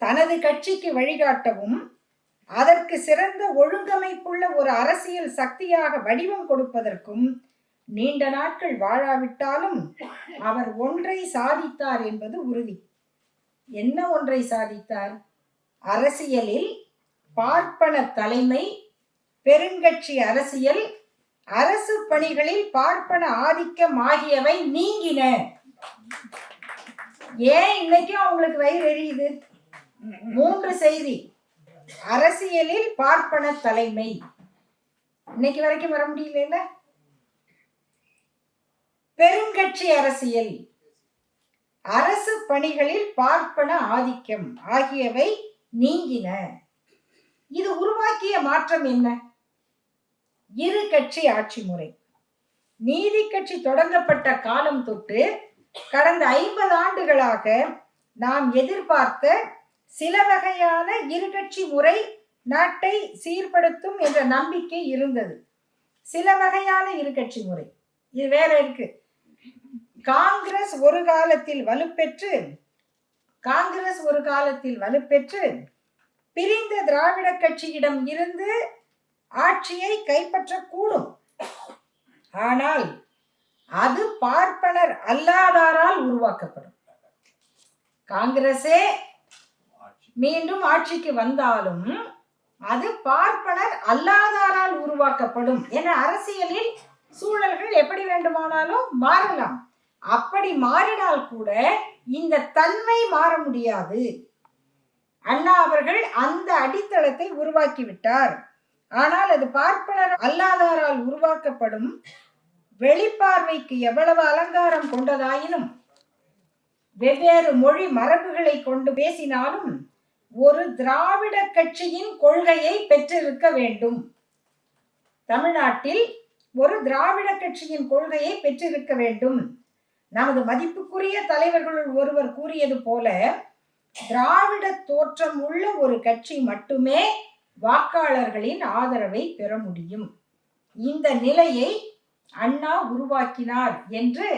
தனது கட்சிக்கு வழிகாட்டவும் அதற்கு சிறந்த ஒழுங்கமைப்புள்ள ஒரு அரசியல் சக்தியாக வடிவம் கொடுப்பதற்கும் நீண்ட நாட்கள் வாழாவிட்டாலும் அவர் ஒன்றை சாதித்தார் என்பது உறுதி. என்ன ஒன்றை சாதித்தார்? அரசியலில் பார்ப்பன தலைமை, பெருங்கட்சி அரசியல், அரசு பணிகளில் பார்ப்பன ஆதிக்கம் ஆகியவை நீங்கின. ஏன் இன்னைக்கும் அவங்களுக்கு வயிறு எரியுது? 3 செய்தி. அரசியலில் பார்ப்பன தலைமை, இன்னைக்கு வரைக்கும் வர முடியல. பெருங்கட்சி அரசியல், அரசு பணிகளில் பார்ப்பன ஆதிக்கம் ஆகியவை நீங்கின. இது உருவாக்கிய மாற்றம் என்ன? இரு கட்சி ஆட்சி முறை. நீதி கட்சி தொடங்கப்பட்ட காலம் தொட்டு கடந்த 50 ஆண்டுகளாக நாம் எதிர்பார்த்த சில வகையான இரு கட்சி முறை நாட்டை சீர்படுத்தும் என்ற நம்பிக்கை இருந்தது. சில வகையான இரு கட்சி முறை இது வேற இருக்கு. காங்கிரஸ் ஒரு காலத்தில் வலுப்பெற்று பிரிந்த திராவிட கட்சியிடம் இருந்து ஆட்சியை கைப்பற்றக்கூடும். ஆனால் அது பார்ப்பனர் அல்லாதாரால் உருவாக்கப்படும். காங்கிரஸே மீண்டும் ஆட்சிக்கு வந்தாலும் அது பார்ப்பனர் அல்லாதாரால் உருவாக்கப்படும் என அரசியலில் சூழல்கள் எப்படி வேண்டுமானாலும் மாறலாம். அப்படி மாறினால் கூட இந்த தன்மை மாற முடியாது. அண்ணா அவர்கள் அந்த அடித்தளத்தை உருவாக்கிவிட்டார். ஆனால் அது பார்ப்பனர் அல்லாதாரால் உருவாக்கப்படும். வெளிப்பார்வைக்கு எவ்வளவு அலங்காரம் கொண்டதாயினும், வெவ்வேறு மொழி மரபுகளை கொண்டு பேசினாலும் ஒரு திராவிட கட்சியின் கொள்கையை பெற்றிருக்க வேண்டும். தமிழ்நாட்டில் ஒரு திராவிட கட்சியின் கொள்கையை பெற்றிருக்க வேண்டும். நமது மதிப்புக்குரிய தலைவர்களுள் ஒருவர் கூறியது போல, திராவிட தோற்றம் உள்ள ஒரு கட்சி மட்டுமே வாக்காளர்களின் ஆதரவை பெற முடியும். இந்த நிலையை அண்ணா உருவாக்கினார் என்று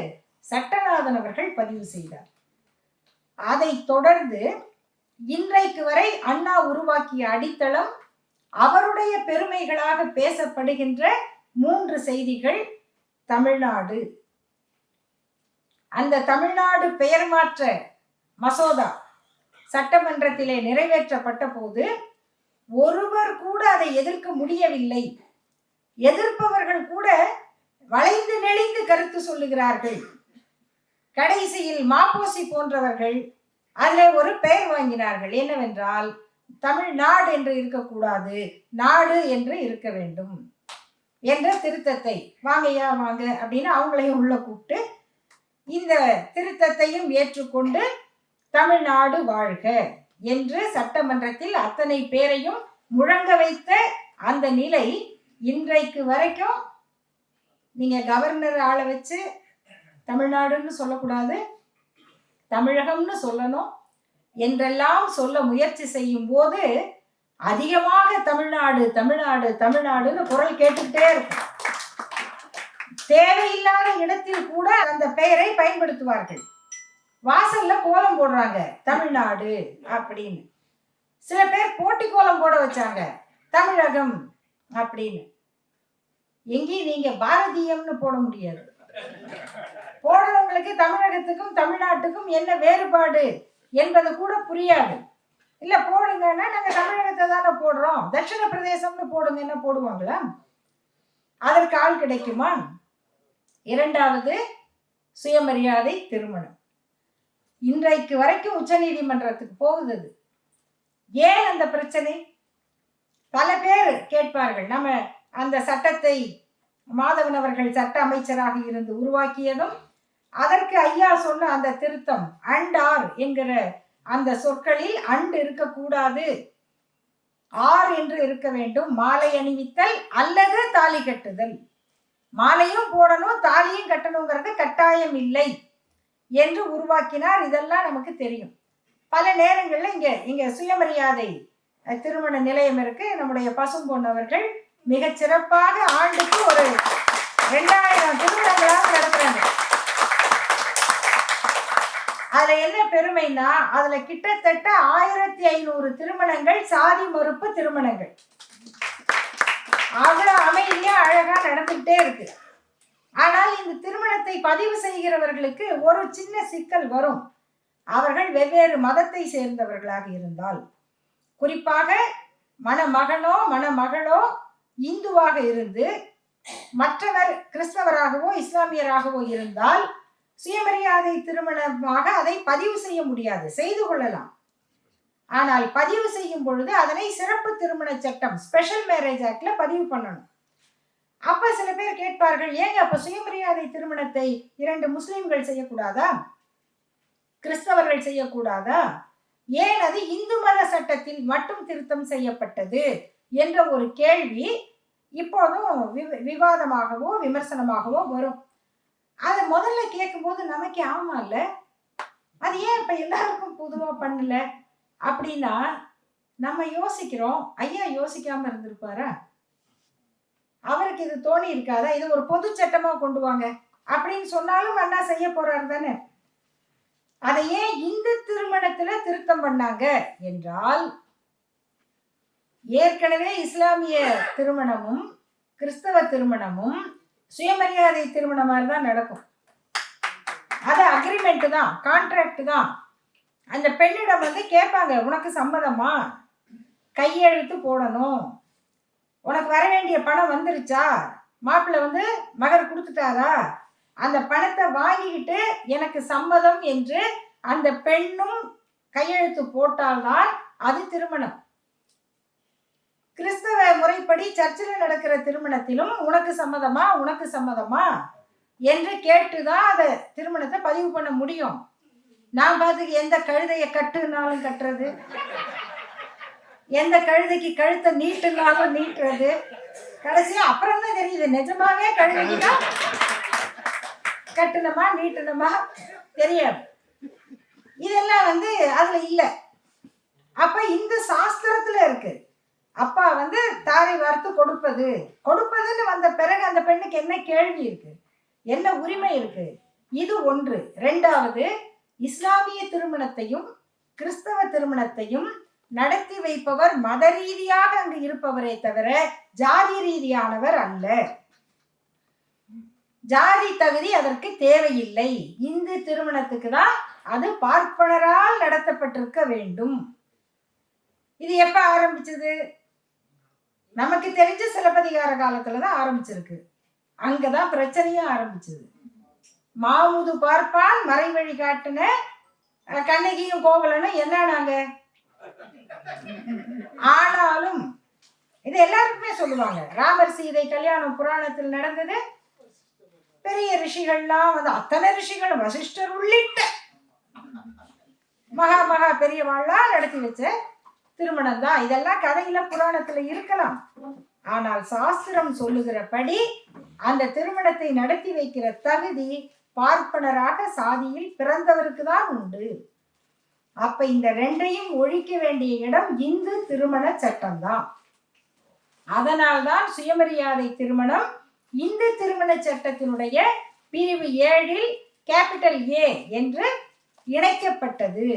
சட்டநாதன் அவர்கள் பதிவு செய்தார். அதை தொடர்ந்து இன்றைக்கு வரை அண்ணா உருவாக்கிய அடித்தளம், அவருடைய பெருமைகளாக பேசப்படுகின்ற 3 செய்திகள். தமிழ்நாடு, அந்த தமிழ்நாடு பெயர் மாற்ற மசோதா சட்டமன்றத்திலே நிறைவேற்றப்பட்ட போது ஒருவர் கூட அதை எதிர்க்க முடியவில்லை. எதிர்ப்பவர்கள் கூட வளைந்து நெளிந்து கருத்து சொல்லுகிறார்கள். கடைசியில் மாப்போசி போன்றவர்கள் அதில் ஒரு பெயர் வாங்கினார்கள். என்னவென்றால், தமிழ்நாடு என்று இருக்கக்கூடாது, நாடு என்று இருக்க வேண்டும் என்ற திருத்தத்தை வாங்கய்யா வாங்க அப்படின்னு அவங்களையும் உள்ள கூப்பிட்டு இந்த திருத்தத்தையும் ஏற்றுக்கொண்டு தமிழ்நாடு வாழ்க என்று சட்டமன்றத்தில் அத்தனை பேரையும் முழங்க வைத்த அந்த நிலை இன்றைக்கு வரைக்கும். நீங்க கவர்னர் ஆளை வச்சு தமிழ்நாடுன்னு சொல்லக்கூடாது, தமிழகம்னு சொல்லணும் என்றெல்லாம் சொல்ல முயற்சி செய்யும் போது அதிகமாக தமிழ்நாடு தமிழ்நாடு தமிழ்நாடுன்னு குரல் கேட்டுக்கிட்டே இருக்கும். தேவையில்லாத இடத்தில் கூட அந்த பெயரை பயன்படுத்துவார்கள். வாசல்ல கோலம் போடுறாங்க தமிழ்நாடு அப்படின்னு. சில பேர் போட்டி கோலம் போட வச்சாங்க தமிழகம் அப்படின்னு. எங்கேயும் நீங்க பாரதியம்னு போட முடியாது. போடுறவங்களுக்கு தமிழகத்துக்கும் தமிழ்நாட்டுக்கும் என்ன வேறுபாடு என்பது கூட புரியாது. இல்ல போடுங்கன்னா நாங்க தமிழகத்தை தானே போடுறோம், தட்சிண பிரதேசம்னு போடுங்கன்னா போடுவாங்களா? அதற்கு ஆள் கிடைக்குமா? 2வது சுயமரியாதை திருமணம் இன்றைக்கு வரைக்கும் உச்ச நீதிமன்றத்துக்கு போகுது. ஏன் அந்த பிரச்சனை? பல பேர் கேட்பார்கள். நம்ம அந்த சட்டத்தை மாதவன் அவர்கள் சட்ட அமைச்சராக இருந்து உருவாக்கியதும், அதற்கு ஐயா சொன்ன அந்த திருத்தம் அண்ட் ஆர் என்கிற அந்த சொற்களில் அண்ட் இருக்கக்கூடாது, ஆர் என்று இருக்க வேண்டும். மாலை அணிவித்தல் அல்லது தாலி கட்டுதல். மாலையும் போடணும், தாலியும் கட்டணுங்கிறது கட்டாயம் இல்லை என்று உருவாக்கினார். இதெல்லாம் நமக்கு தெரியும். பல நேரங்களில் இங்க சுயமரியாதை திருமண நிலையம் இருக்கு. நம்முடைய பசும்பொன் அவர்கள் மிக சிறப்பாக ஆண்டுக்கு ஒரு 2000 திருமணங்களாக நடத்துறாங்க. அதுல என்ன பெருமைன்னா, அதுல கிட்டத்தட்ட 1500 திருமணங்கள் சாதி மறுப்பு திருமணங்கள். அவ்வளவு அமைதியா அழகா நடந்துகிட்டே இருக்கு. ஆனால் இந்த திருமணத்தை பதிவு செய்கிறவர்களுக்கு ஒரு சின்ன சிக்கல் வரும். அவர்கள் வெவ்வேறு மதத்தை சேர்ந்தவர்களாக இருந்தால், குறிப்பாக மணமகனோ மணமகளோ இந்துவாக இருந்து மற்றவர் கிறிஸ்தவராகவோ இஸ்லாமியராகவோ இருந்தால் சுயமரியாதை திருமணமாக அதை பதிவு செய்ய முடியாது. செய்து கொள்ளலாம், ஆனால் பதிவு செய்யும் பொழுது அதனை சிறப்பு திருமண சட்டம், ஸ்பெஷல் மேரேஜ் ஆக்ட்ல பதிவு பண்ணணும். அப்ப சில பேர் கேட்பார்கள், ஏங்க அப்ப சுயமரியாதை திருமணத்தை 2 முஸ்லிம்கள் செய்யக்கூடாதா, கிறிஸ்தவர்கள் செய்யக்கூடாதா, ஏன் அது இந்து மத சட்டத்தில் மட்டும் திருத்தம் செய்யப்பட்டது என்ற ஒரு கேள்வி இப்போதும் விவாதமாகவோ விமர்சனமாகவோ வரும். அதை முதல்ல கேட்கும்போது நமக்கு ஆமா இல்ல, அது ஏன் இப்ப எல்லாருக்கும் பொதுவா பண்ணல அப்படின்னா நம்ம யோசிக்கிறோம். ஐயா யோசிக்காம இருந்திருப்பாரா? அவருக்கு இது தோணி இருக்காதா? இது ஒரு பொது சட்டமா கொண்டு வாங்க அப்படின்னு சொன்னாலும் அண்ணா செய்ய போறாரு தானே. அதை ஏன் இந்து திருமணத்துல திருத்தம் பண்ணாங்க என்றால், ஏற்கனவே இஸ்லாமிய திருமணமும் கிறிஸ்தவ திருமணமும் சுயமரியாதை திருமணம் மாதிரி தான் நடக்கும். அது அக்ரிமெண்ட் தான், கான்ட்ராக்ட் தான். அந்த பெண்ணிடம் வந்து கேட்பாங்க, உனக்கு சம்மதமா, கையெழுத்து போடணும், உனக்கு வர வேண்டிய பணம் வந்துருச்சா, மாப்பிள்ளை வந்து மகர் கொடுத்துட்டாரா, அந்த பணத்தை வாங்கிக்கிட்டு எனக்கு சம்மதம் என்று அந்த பெண்ணும் கையெழுத்து போட்டால்தான் அது திருமணம். கிறிஸ்தவ முறைப்படி சர்ச்சில் நடக்கிற திருமணத்திலும் உனக்கு சம்மதமா உனக்கு சம்மதமா என்று கேட்டுதான் அதை திருமணத்தை பதிவு பண்ண முடியும். நான் பார்த்துக்கு எந்த கழுதையை கட்டுனாலும் கட்டுறது, எந்த கழுதைக்கு கழுத்தை நீட்டுனாலும் நீட்டுறது, கடைசியா அப்புறம் தான் தெரியுது நிஜமாவே கழுதைக்கு தான் கட்டுனமா நீட்டுனமா தெரியாது. இதெல்லாம் வந்து அதுல இல்லை. அப்ப இந்த சாஸ்திரத்துல இருக்கு. அப்பா வந்து தாரை வார்த்து கொடுப்பதுன்னு வந்த பிறகு அந்த பெண்ணுக்கு என்ன கேள்வி இருக்கு, என்ன உரிமை இருக்கு? இது ஒன்று. 2வது, இஸ்லாமிய திருமணத்தையும் கிறிஸ்தவ திருமணத்தையும் நடத்தி வைப்பவர் மத ரீதியாக அங்கு இருப்பவரே தவிர ஜாதி ரீதியானவர் அல்ல. ஜாதி தகுதி அதற்கு தேவையில்லை. இந்து திருமணத்துக்கு தான் அது பார்ப்பனரால் நடத்தப்பட்டிருக்க வேண்டும். இது எப்ப ஆரம்பிச்சது? நமக்கு தெரிஞ்ச சிலப்பதிகார காலத்துலதான் ஆரம்பிச்சிருக்கு. அங்கதான் பிரச்சனையும் ஆரம்பிச்சது. மாமுது பார்ப்பான் மறைவழி காட்டுன கண்ணகியும் கோவலனும் என்னன்னாங்க. ஆனாலும் இது எல்லாருக்குமே சொல்லுவாங்க. ராமர் சீதை கல்யாணம் புராணத்தில் நடந்தது. பெரிய ரிஷிகள்லாம் வந்து அத்தனை ரிஷிகள் வசிஷ்டர் உள்ளிட்ட மகா பெரியவாள்லாம் நடத்தி வச்ச திருமணம் தான். இதெல்லாம் கதையில புராணத்துல இருக்கலாம். ஆனால் சாஸ்திரம் சொல்லுகிறபடி அந்த திருமணத்தை நடத்தி வைக்கிற தகுதி பார்ப்பனராக சாதியில் பிறந்தவருக்கு தான் உண்டு. அப்ப இந்த 2ஐயும் ஒழிக்க வேண்டிய இடம் இந்து திருமண சட்டம் தான். அதனால்தான் சுயமரியாதை திருமணம் இந்து திருமண சட்டத்தினுடைய பிரிவு 7 கேபிட்டல் A என்று இணைக்கப்பட்டது.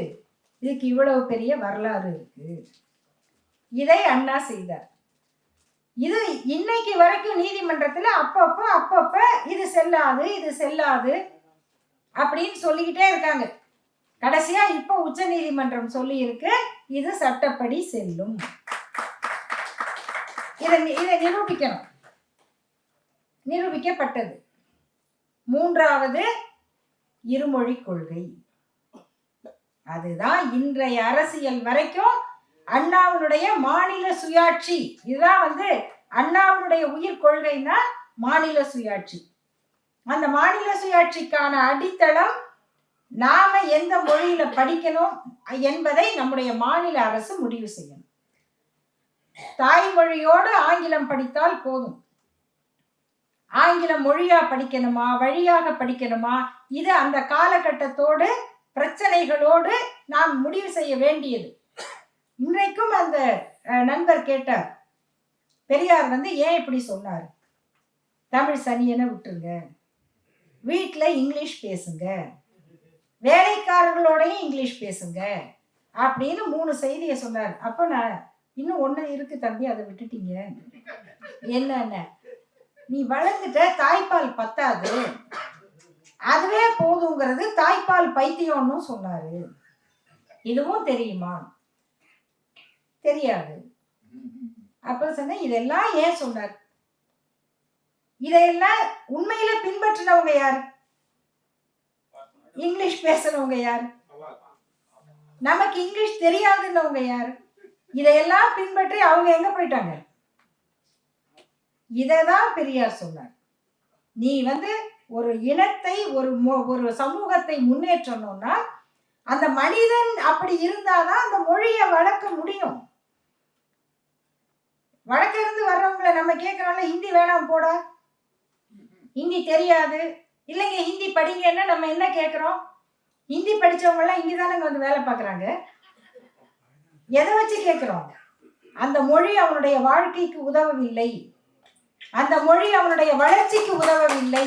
இதுக்கு இவ்வளவு பெரிய வரலாறு இருக்கு. இதை அண்ணா செய்தார். இது இன்னைக்கு வரைக்கும் நீதிமன்றத்துல அப்பப்ப இது செல்லாது அப்படின்னு சொல்லிக்கிட்டே இருக்காங்க. கடைசியா இப்ப உச்ச நீதிமன்றம் சொல்லி இருக்கு, இது சட்டப்படி செல்லும். இதை நிரூபிக்கணும். நிரூபிக்கப்பட்டது. 3வது இருமொழி கொள்கை. அதுதான் இன்றைய அரசியல் வரைக்கும் அண்ணாவினுடைய மாநில சுயாட்சி. இதுதான் வந்து அண்ணாவினுடைய உயிர் கொள்கைன்னா மாநில சுயாட்சி. அந்த மாநில சுயாட்சிக்கான அடித்தளம் நாம எந்த மொழியில படிக்கணும் என்பதை நம்முடைய மாநில அரசு முடிவு செய்யணும். தாய்மொழியோடு ஆங்கிலம் படித்தால் போதும். ஆங்கிலம் மொழியா படிக்கணுமா வழியாக படிக்கணுமா, இது அந்த காலகட்டத்தோடு பிரச்சனைகளோடு நாம் முடிவு செய்ய வேண்டியது. இன்றைக்கும் அந்த நண்பர் கேட்டார், பெரியார் வந்து ஏன் இப்படி சொன்னார், தமிழ் சனியனை விட்டுருங்க, வீட்டில் இங்கிலீஷ் பேசுங்க, வேலைக்காரர்களோடையும் இங்கிலீஷ் பேசுங்க அப்படின்னு 3 செய்தியை சொன்னார். அப்போ நான் இன்னும் 1 இருக்கு தம்பி, அதை விட்டுட்டீங்க. என்னென்ன நீ வளர்ந்துட்ட, தாய்ப்பால் பத்தாது, அதுவே போதுங்கிறது தாய்ப்பால் பைத்தியம்னு சொன்னாரு. இதுவும் தெரியுமா? தெரியாது. அப்ப சொன்ன இதெல்லாம் ஏன் சொன்னார்? இதையெல்லாம் உண்மையில பின்பற்றினவங்க யார்? இங்கிலீஷ் பேசுறவங்க யார்? நமக்கு இங்கிலீஷ் தெரியாதுன்னவங்க யார்? இதையெல்லாம் பின்பற்றி அவங்க எங்க போயிட்டாங்க? இததான் பெரியார் சொன்னார். நீ ஒரு இனத்தை, ஒரு சமூகத்தை முன்னேற்றணும்னா அந்த மனிதன் அப்படி இருந்தாதான் அந்த மொழியை வளர்க்க முடியும். வழக்க இருந்து வர்றவங்களை நம்ம கேட்கறோம்ல, ஹிந்தி வேணாம் போட, ஹிந்தி தெரியாது, இல்லைங்க ஹிந்தி படிங்கன்னா நம்ம என்ன கேட்குறோம்? ஹிந்தி படித்தவங்க எல்லாம் இங்கே தானே வேலை பார்க்குறாங்க. எதை வச்சு கேட்குறோம்? அந்த மொழி அவனுடைய வாழ்க்கைக்கு உதவவில்லை, அந்த மொழி அவனுடைய வளர்ச்சிக்கு உதவவில்லை,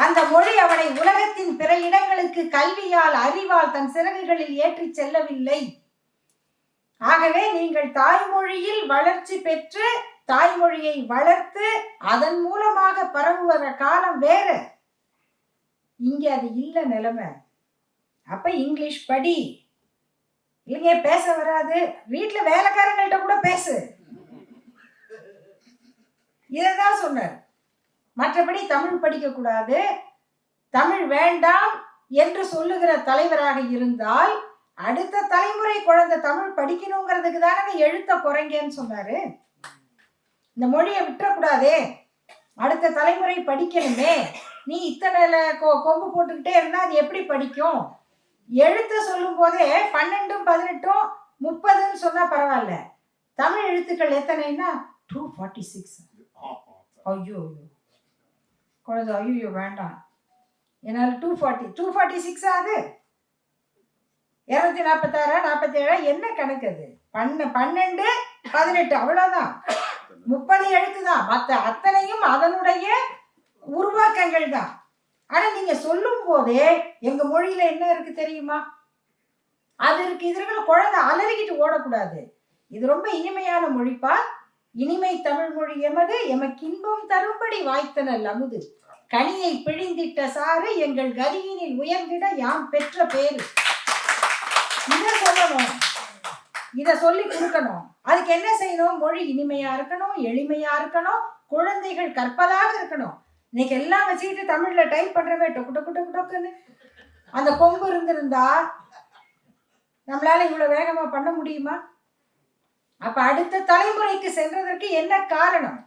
அந்த மொழி அவனை உலகத்தின் பிற இடங்களுக்கு கல்வியால் அறிவால் தன் சிறகுகளில் ஏற்றி செல்லவில்லை. ஆகவே நீங்கள் தாய்மொழியில் வளர்ச்சி பெற்று தாய்மொழியை வளர்த்து அதன் மூலமாக பரவுவர காலம் வேற. இங்க அது இல்ல நிலைமை. அப்ப இங்கிலீஷ் படி, இல்லைங்க பேச வராது, வீட்டுல வேலைக்காரங்கள்ட்ட கூட பேசு, இததான் சொன்னார். மற்றபடி தமிழ் படிக்க கூடாது, தமிழ் வேண்டாம் என்று சொல்லுகிற தலைவராக இருந்தால் அடுத்த தலைமுறை குழந்தை தமிழ் படிக்கணுங்கிறதுக்கு தானே எழுத்த குறைங்கன்னு சொன்னாரு. இந்த மொழியை விட்டுறக்கூடாதே, அடுத்த தலைமுறை படிக்கணுமே, நீ இத்தனை கொம்பு போட்டுக்கிட்டே இருந்தா அது எப்படி படிக்கும்? எழுத்த சொல்லும் போதே 12, 18, 30 சொன்னா பரவாயில்ல. தமிழ் எழுத்துக்கள் எத்தனைன்னா 246. ஐயோ குழந்தை ஐயோ வேண்டாம், என்னால் 246 ஆகுது, 246, 47 என்ன கணக்கு? அது 12, 18 அவ்வளவுதான், 30 எழுத்து தான். மற்ற அத்தனையும் அதனுடைய உருவாக்கங்கள் தான். ஆனா நீங்க சொல்லும் போதே எங்க மொழியில என்ன இருக்கு தெரியுமா? அது இருக்கு, இது இருக்கிற குழந்தை அலறிக்கிட்டு ஓடக்கூடாது. இது ரொம்ப இனிமையான மொழிப்பா, இனிமை தமிழ் மொழி எமது, எமக்கு இன்பம் தரும்படி வாய்த்தனல் அமுது, கனியை பிழிந்திட்ட சாறு எங்கள் கதியினில் உயர்ந்திட யாம் பெற்ற பேரு. இத சொல்லணும், இத சொல்லி கொடுக்கணும். அதுக்கு என்ன செய்யணும்? மொழி இனிமையா இருக்கணும், எளிமையா இருக்கணும், குழந்தைகள் கற்பதாக இருக்கணும். இன்னைக்கு எல்லாம் வச்சுக்கிட்டு தமிழ்ல டைப் பண்றவே டொக்கு டொக்கு டொக்கு டொக்குன்னு. அந்த கொம்பு இருந்திருந்தா நம்மளால இவ்வளவு வேகமா பண்ண முடியுமா? அப்ப அடுத்த தலைமுறைக்கு சென்றதற்கு என்ன காரணம்?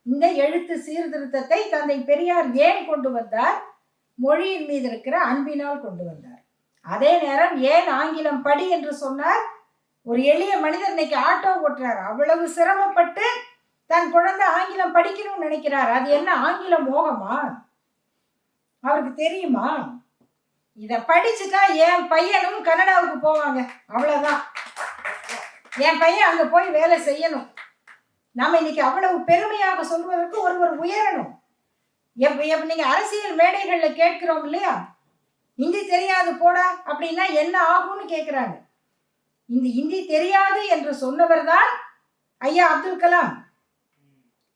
இந்த எழுத்து சீர்திருத்தத்தை தந்தை பெரியார் ஏன் கொண்டு வந்தார்? மொழியின் மீது இருக்கிற அன்பினால் கொண்டு வந்தார். அதே நேரம் ஏன் ஆங்கிலம் படி என்று சொன்னார்? ஒரு எளிய மனிதர் இன்னைக்கு ஆட்டோ ஓட்டுறார், அவ்வளவு சிரமப்பட்டு தன் குழந்தை ஆங்கிலம் படிக்கணும்னு நினைக்கிறார். அது என்ன ஆங்கில மோகமா? அவருக்கு தெரியுமா? இத படிச்சுட்டா என் பையனும் கனடாவுக்கு போவாங்க, அவ்வளவுதான், என் பையன் அங்க போய் வேலை செய்யணும். நாம இன்னைக்கு அவ்வளவு பெருமையாக சொல்வதற்கு ஒருவர் உயரணும். நீங்க அரசியல் மேடைகள்ல கேட்கிறோம் இல்லையா, ஹிந்தி தெரியாது போடா அப்படின்னா என்ன ஆகும்னு கேட்கிறாங்க. இந்த ஹிந்தி தெரியாது என்று சொன்னவர் தான் ஐயா அப்துல் கலாம்,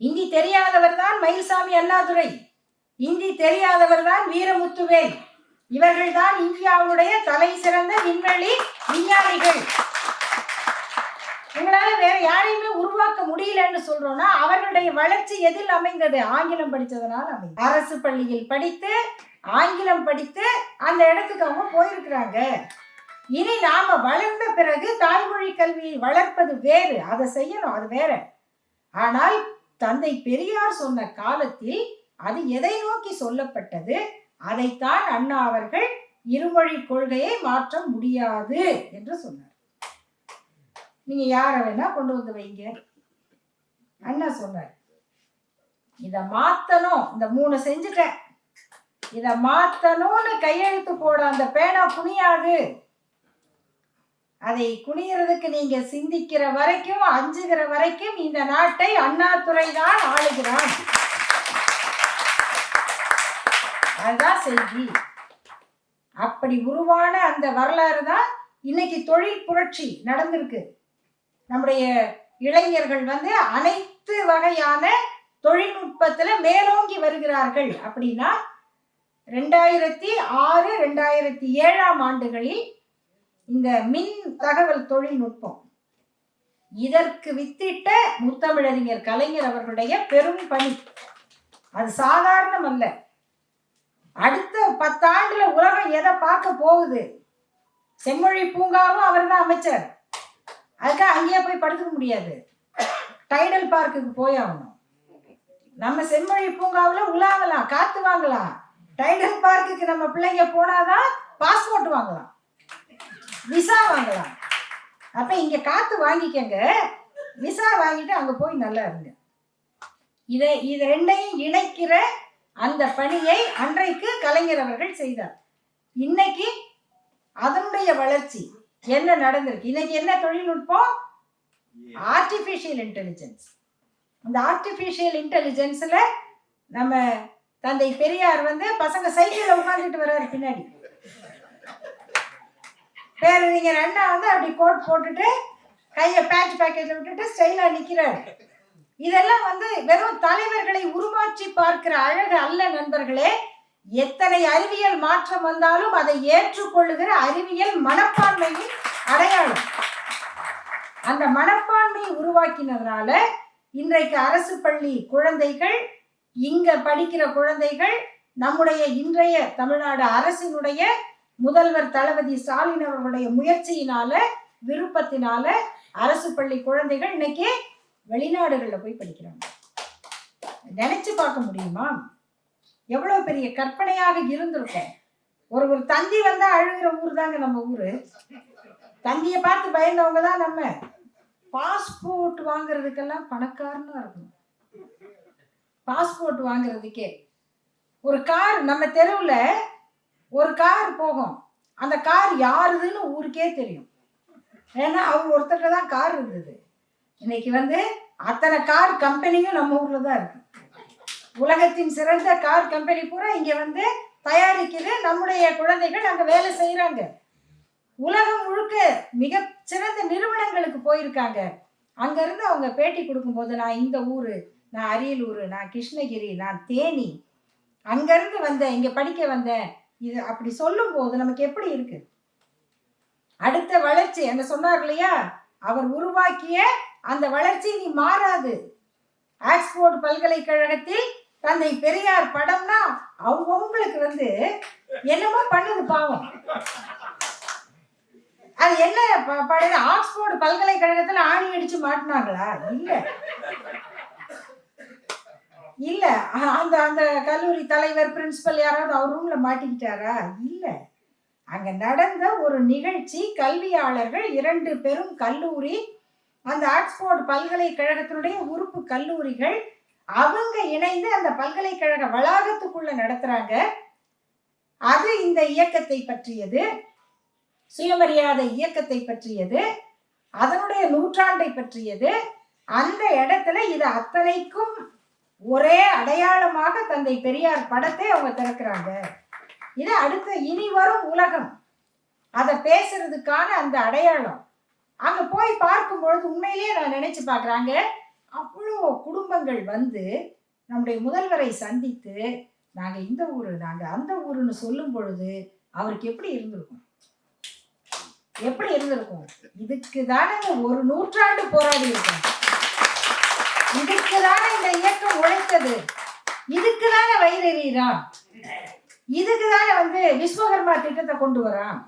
ஹிந்தி தெரியாதவர் தான் மயில்சாமி அண்ணாதுரை, ஹிந்தி தெரியாதவர் தான் வீரமுத்துவேல். இவர்கள் தான் இந்தியாவுடைய தலை சிறந்த விண்வெளி விஞ்ஞானிகள். உங்களால வேற யாரையுமே உருவாக்க முடியலன்னு சொல்றோம்னா அவர்களுடைய வளர்ச்சி எதில் அமைந்தது? ஆங்கிலம் படிச்சதுனால அமைந்தது. அரசு பள்ளியில் படித்து ஆங்கிலம் படித்து அந்த இடத்துக்கு அவங்க போயிருக்கிறாங்க. இனி நாம வளர்ந்த பிறகு தாய்மொழி கல்வியை வளர்ப்பது வேறு, அதை செய்யணும், அது வேற. ஆனால் தந்தை பெரியார் சொன்ன காலத்தில் அது எதை நோக்கி சொல்லப்பட்டது? அதைத்தான் அண்ணா அவர்கள் இருமொழி கொள்கையை மாற்ற முடியாது என்று சொன்னார். நீங்க யார வேணா கொண்டு வந்து வைங்க, அண்ணா சொன்னார் இத மாத்தணும், இந்த 3 செஞ்சுட்டேன், இத மாத்தணும்னு கையெழுத்து போட அந்த பேனா குனியாது. அதை குனியறதுக்கு நீங்க சிந்திக்கிற வரைக்கும், அஞ்சுகிற வரைக்கும் இந்த நாட்டை அண்ணாதுரை தான் ஆளுகிறான். அதுதான் செய்தி. அப்படி உருவான அந்த வரலாறு தான் இன்னைக்கு தொழில் புரட்சி நடந்திருக்கு. நம்முடைய இளைஞர்கள் அனைத்து வகையான தொழில்நுட்பத்துல மேலோங்கி வருகிறார்கள் அப்படின்னா 2006, 2007 ஆண்டுகளில் இந்த மின் தகவல் தொழில்நுட்பம் இதற்கு வித்திட்ட முத்தமிழறிஞர் கலைஞர் அவர்களுடைய பெரும் பணி. அது சாதாரணம் அல்ல. அடுத்த 10 ஆண்டுல உலகம் எதை பார்க்க போகுது? செம்மொழி பூங்காவும் அவர் தான் அமைச்சர். அதுக்காக அங்கேயே போய் படுத்துக்க முடியாது, டைடல் பார்க்குக்கு போய் ஆகணும். நம்ம செம்மொழி பூங்காவில் உலாவலாம், காத்து வாங்கலாம். டைடல் பார்க்குக்கு நம்ம பிள்ளைங்க போனாதான் பாஸ்போர்ட் வாங்கலாம், விசா வாங்கலாம். அப்ப இங்க காத்து வாங்கிக்கங்க, விசா வாங்கிட்டு அங்க போய் நல்லா இருங்க. இது ரெண்டையும் இணைக்கிற அந்த பணியை அன்றைக்கு கலைஞர் அவர்கள் செய்தார். இன்னைக்கு அதனுடைய வளர்ச்சி என்ன நடந்திருக்கு? இன்னைக்கு என்ன தொழில்நுட்பம்? Artificial intelligence. அந்த ஆர்டிஃபிஷியல் இன்டெலிஜென்ஸ்ல நம்ம தந்தை பெரியார் பசங்க சைக்கிள்ல உட்காந்துட்டு வர்றாரு பின்னாடி. பேரறிஞர் அண்ணா அப்படி கோட் போட்டுட்டு கையை பேட்ச் பேக்கெட்ல விட்டுட்டு ஸ்டைலா நிக்கிறாரு. இதெல்லாம் வெறும் தலைவர்களை உருமாற்றி பார்க்கிற அழகு அல்ல நண்பர்களே. எத்தனை அறிவியல் மாற்றம் வந்தாலும் அதை ஏற்றுக்கொள்ளுகிற அறிவியல் மனப்பான்மையின் அடையாளம். அந்த மனப்பான்மையை உருவாக்கினதுனால இன்றைக்கு அரசு பள்ளி குழந்தைகள், இங்க படிக்கிற குழந்தைகள், நம்முடைய இன்றைய தமிழ்நாடு அரசினுடைய முதல்வர் தளபதி ஸ்டாலின் அவர்களுடைய முயற்சியினால, விருப்பத்தினால அரசு பள்ளி குழந்தைகள் இன்னைக்கு வெளிநாடுகளில் போய் படிக்கிறாங்க. நினைச்சு பார்க்க முடியுமா? எவ்வளவு பெரிய கற்பனையாக இருந்திருக்கும். ஒரு தந்தி வந்தா அழுகிற ஊர் தாங்க நம்ம ஊரு. தந்தியை பார்த்து பயந்தவங்க தான் நம்ம. பாஸ்போர்ட் வாங்குறதுக்கெல்லாம் பணக்காரனா இருக்கணும். பாஸ்போர்ட் வாங்குறதுக்கே ஒரு கார், நம்ம தெருவுல ஒரு கார் போகும், அந்த கார் யாருதுன்னு ஊருக்கே தெரியும். ஏன்னா அவங்க ஒருத்தர் தான் கார் இருந்தது. இன்னைக்கு அத்தனை கார் கம்பெனியும் நம்ம ஊர்ல தான் இருக்கு. உலகத்தின் சிறந்த கார் கம்பெனி பூரா இங்க தயாரிக்குது. நம்முடைய குழந்தைகள் அங்க வேலை செய்யறாங்க. உலகம் முழுக்க மிக சிறந்த நிறுவனங்களுக்கு போயிருக்காங்க. அங்க இருந்து அவங்க பேட்டி கொடுக்கும்போது, நான் இந்த ஊரு, நான் அரியலூர், நான் கிருஷ்ணகிரி, நான் தேனி, அங்க இருந்து வந்தேன், இங்க படிக்க வந்தேன், இது அப்படி சொல்லும் போது நமக்கு எப்படி இருக்கு? அடுத்த வளர்ச்சி என்ன சொன்னார் இல்லையா, அவர் உருவாக்கிய அந்த வளர்ச்சி நீ மாறாது. ஆக்ஸ்போர்ட் பல்கலைக்கழகத்தில் தந்தை பெரியார் படம்னா அவங்களுக்கு என்னமோ பண்ணுது பாவம். அது என்ன படம்? ஆக்ஸ்போர்ட் பல்கலைக்கழகத்துல ஆணி அடிச்சு மாட்டினாங்களா? இல்ல அந்த அந்த கல்லூரி தலைவர், பிரின்சிபல் யாராவது அவர் ரூம்ல மாட்டிக்கிட்டாரா? இல்ல. அங்க நடந்த ஒரு நிகழ்ச்சி, கல்வியாளர்கள் 2 பெரும் கல்லூரி, அந்த ஆக்ஸ்போர்ட் பல்கலைக்கழகத்தினுடைய உறுப்பு கல்லூரிகள், அவங்க இணைந்து அந்த பல்கலைக்கழக வளாகத்துக்குள்ள நடத்துறாங்க. அது இந்த இயக்கத்தை பற்றியது, சுயமரியாதை இயக்கத்தை பற்றியது, அதனுடைய நூற்றாண்டை பற்றியது. அந்த இடத்துல இது அத்தனைக்கும் ஒரே அடையாளமாக தந்தை பெரியார் படத்தை அவங்க திறக்கிறாங்க. இது அடுத்த இனி வரும் உலகம் அதை பேசுறதுக்கான அந்த அடையாளம். அங்க போய் பார்க்கும் பொழுது உண்மையிலேயே நான் நினைச்சு பார்க்குறாங்க, அவ்வளோ குடும்பங்கள் நம்முடைய முதல்வரை சந்தித்து நாங்க இந்த ஊரு, நாங்க அந்த ஊருன்னு சொல்லும் பொழுது அவருக்கு எப்படி இருந்திருக்கும்? எப்படி இருந்திருக்கும்? இதுக்கு தானே ஒரு நூற்றாண்டு போராடி இருக்கோம். இதுக்கு தானே இந்த இயக்கம் உழைத்தது. இதுக்கு தானே வயிறெறிகிறான். இதுக்கு தானே விஸ்வகர்மா திட்டத்தை கொண்டு வரான்.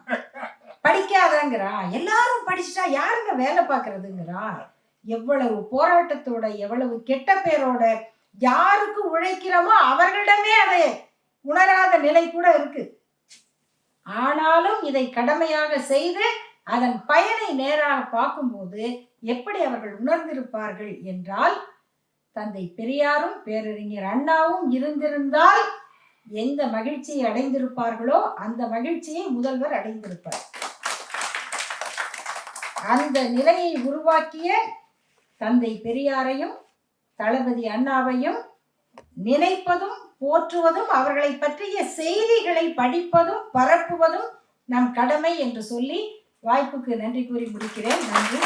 படிக்காதங்கிறான், எல்லாரும் படிச்சுட்டா யாருங்க வேலை பார்க்கறதுங்கிறான். எவ்வளவு போராட்டத்தோட, எவ்வளவு கெட்ட பேரோட, யாருக்கு உழைக்கிறோமோ அவர்களிடமே அதை உணராத நிலை கூட இருக்கு. ஆனாலும் இதை கடமையாக செய்து அதன் பயனை நேராக பார்க்கும்போது எப்படி அவர்கள் உணர்ந்திருப்பார்கள் என்றால், தந்தை பெரியாரும் பேரறிஞர் அண்ணாவும் இருந்திருந்தால் எந்த மகிழ்ச்சியை அடைந்திருப்பார்களோ அந்த மகிழ்ச்சியை முதல்வர் அடைந்திருப்பார். அந்த நிலையை உருவாக்கிய தந்தை பெரியாரையும் தளபதி அண்ணாவையும் நினைப்பதும் போற்றுவதும், அவர்களை பற்றிய செய்திகளை படிப்பதும் பரப்புவதும் நம் கடமை என்று சொல்லி வாய்ப்புக்கு நன்றி கூறி முடிக்கிறேன். நன்றி.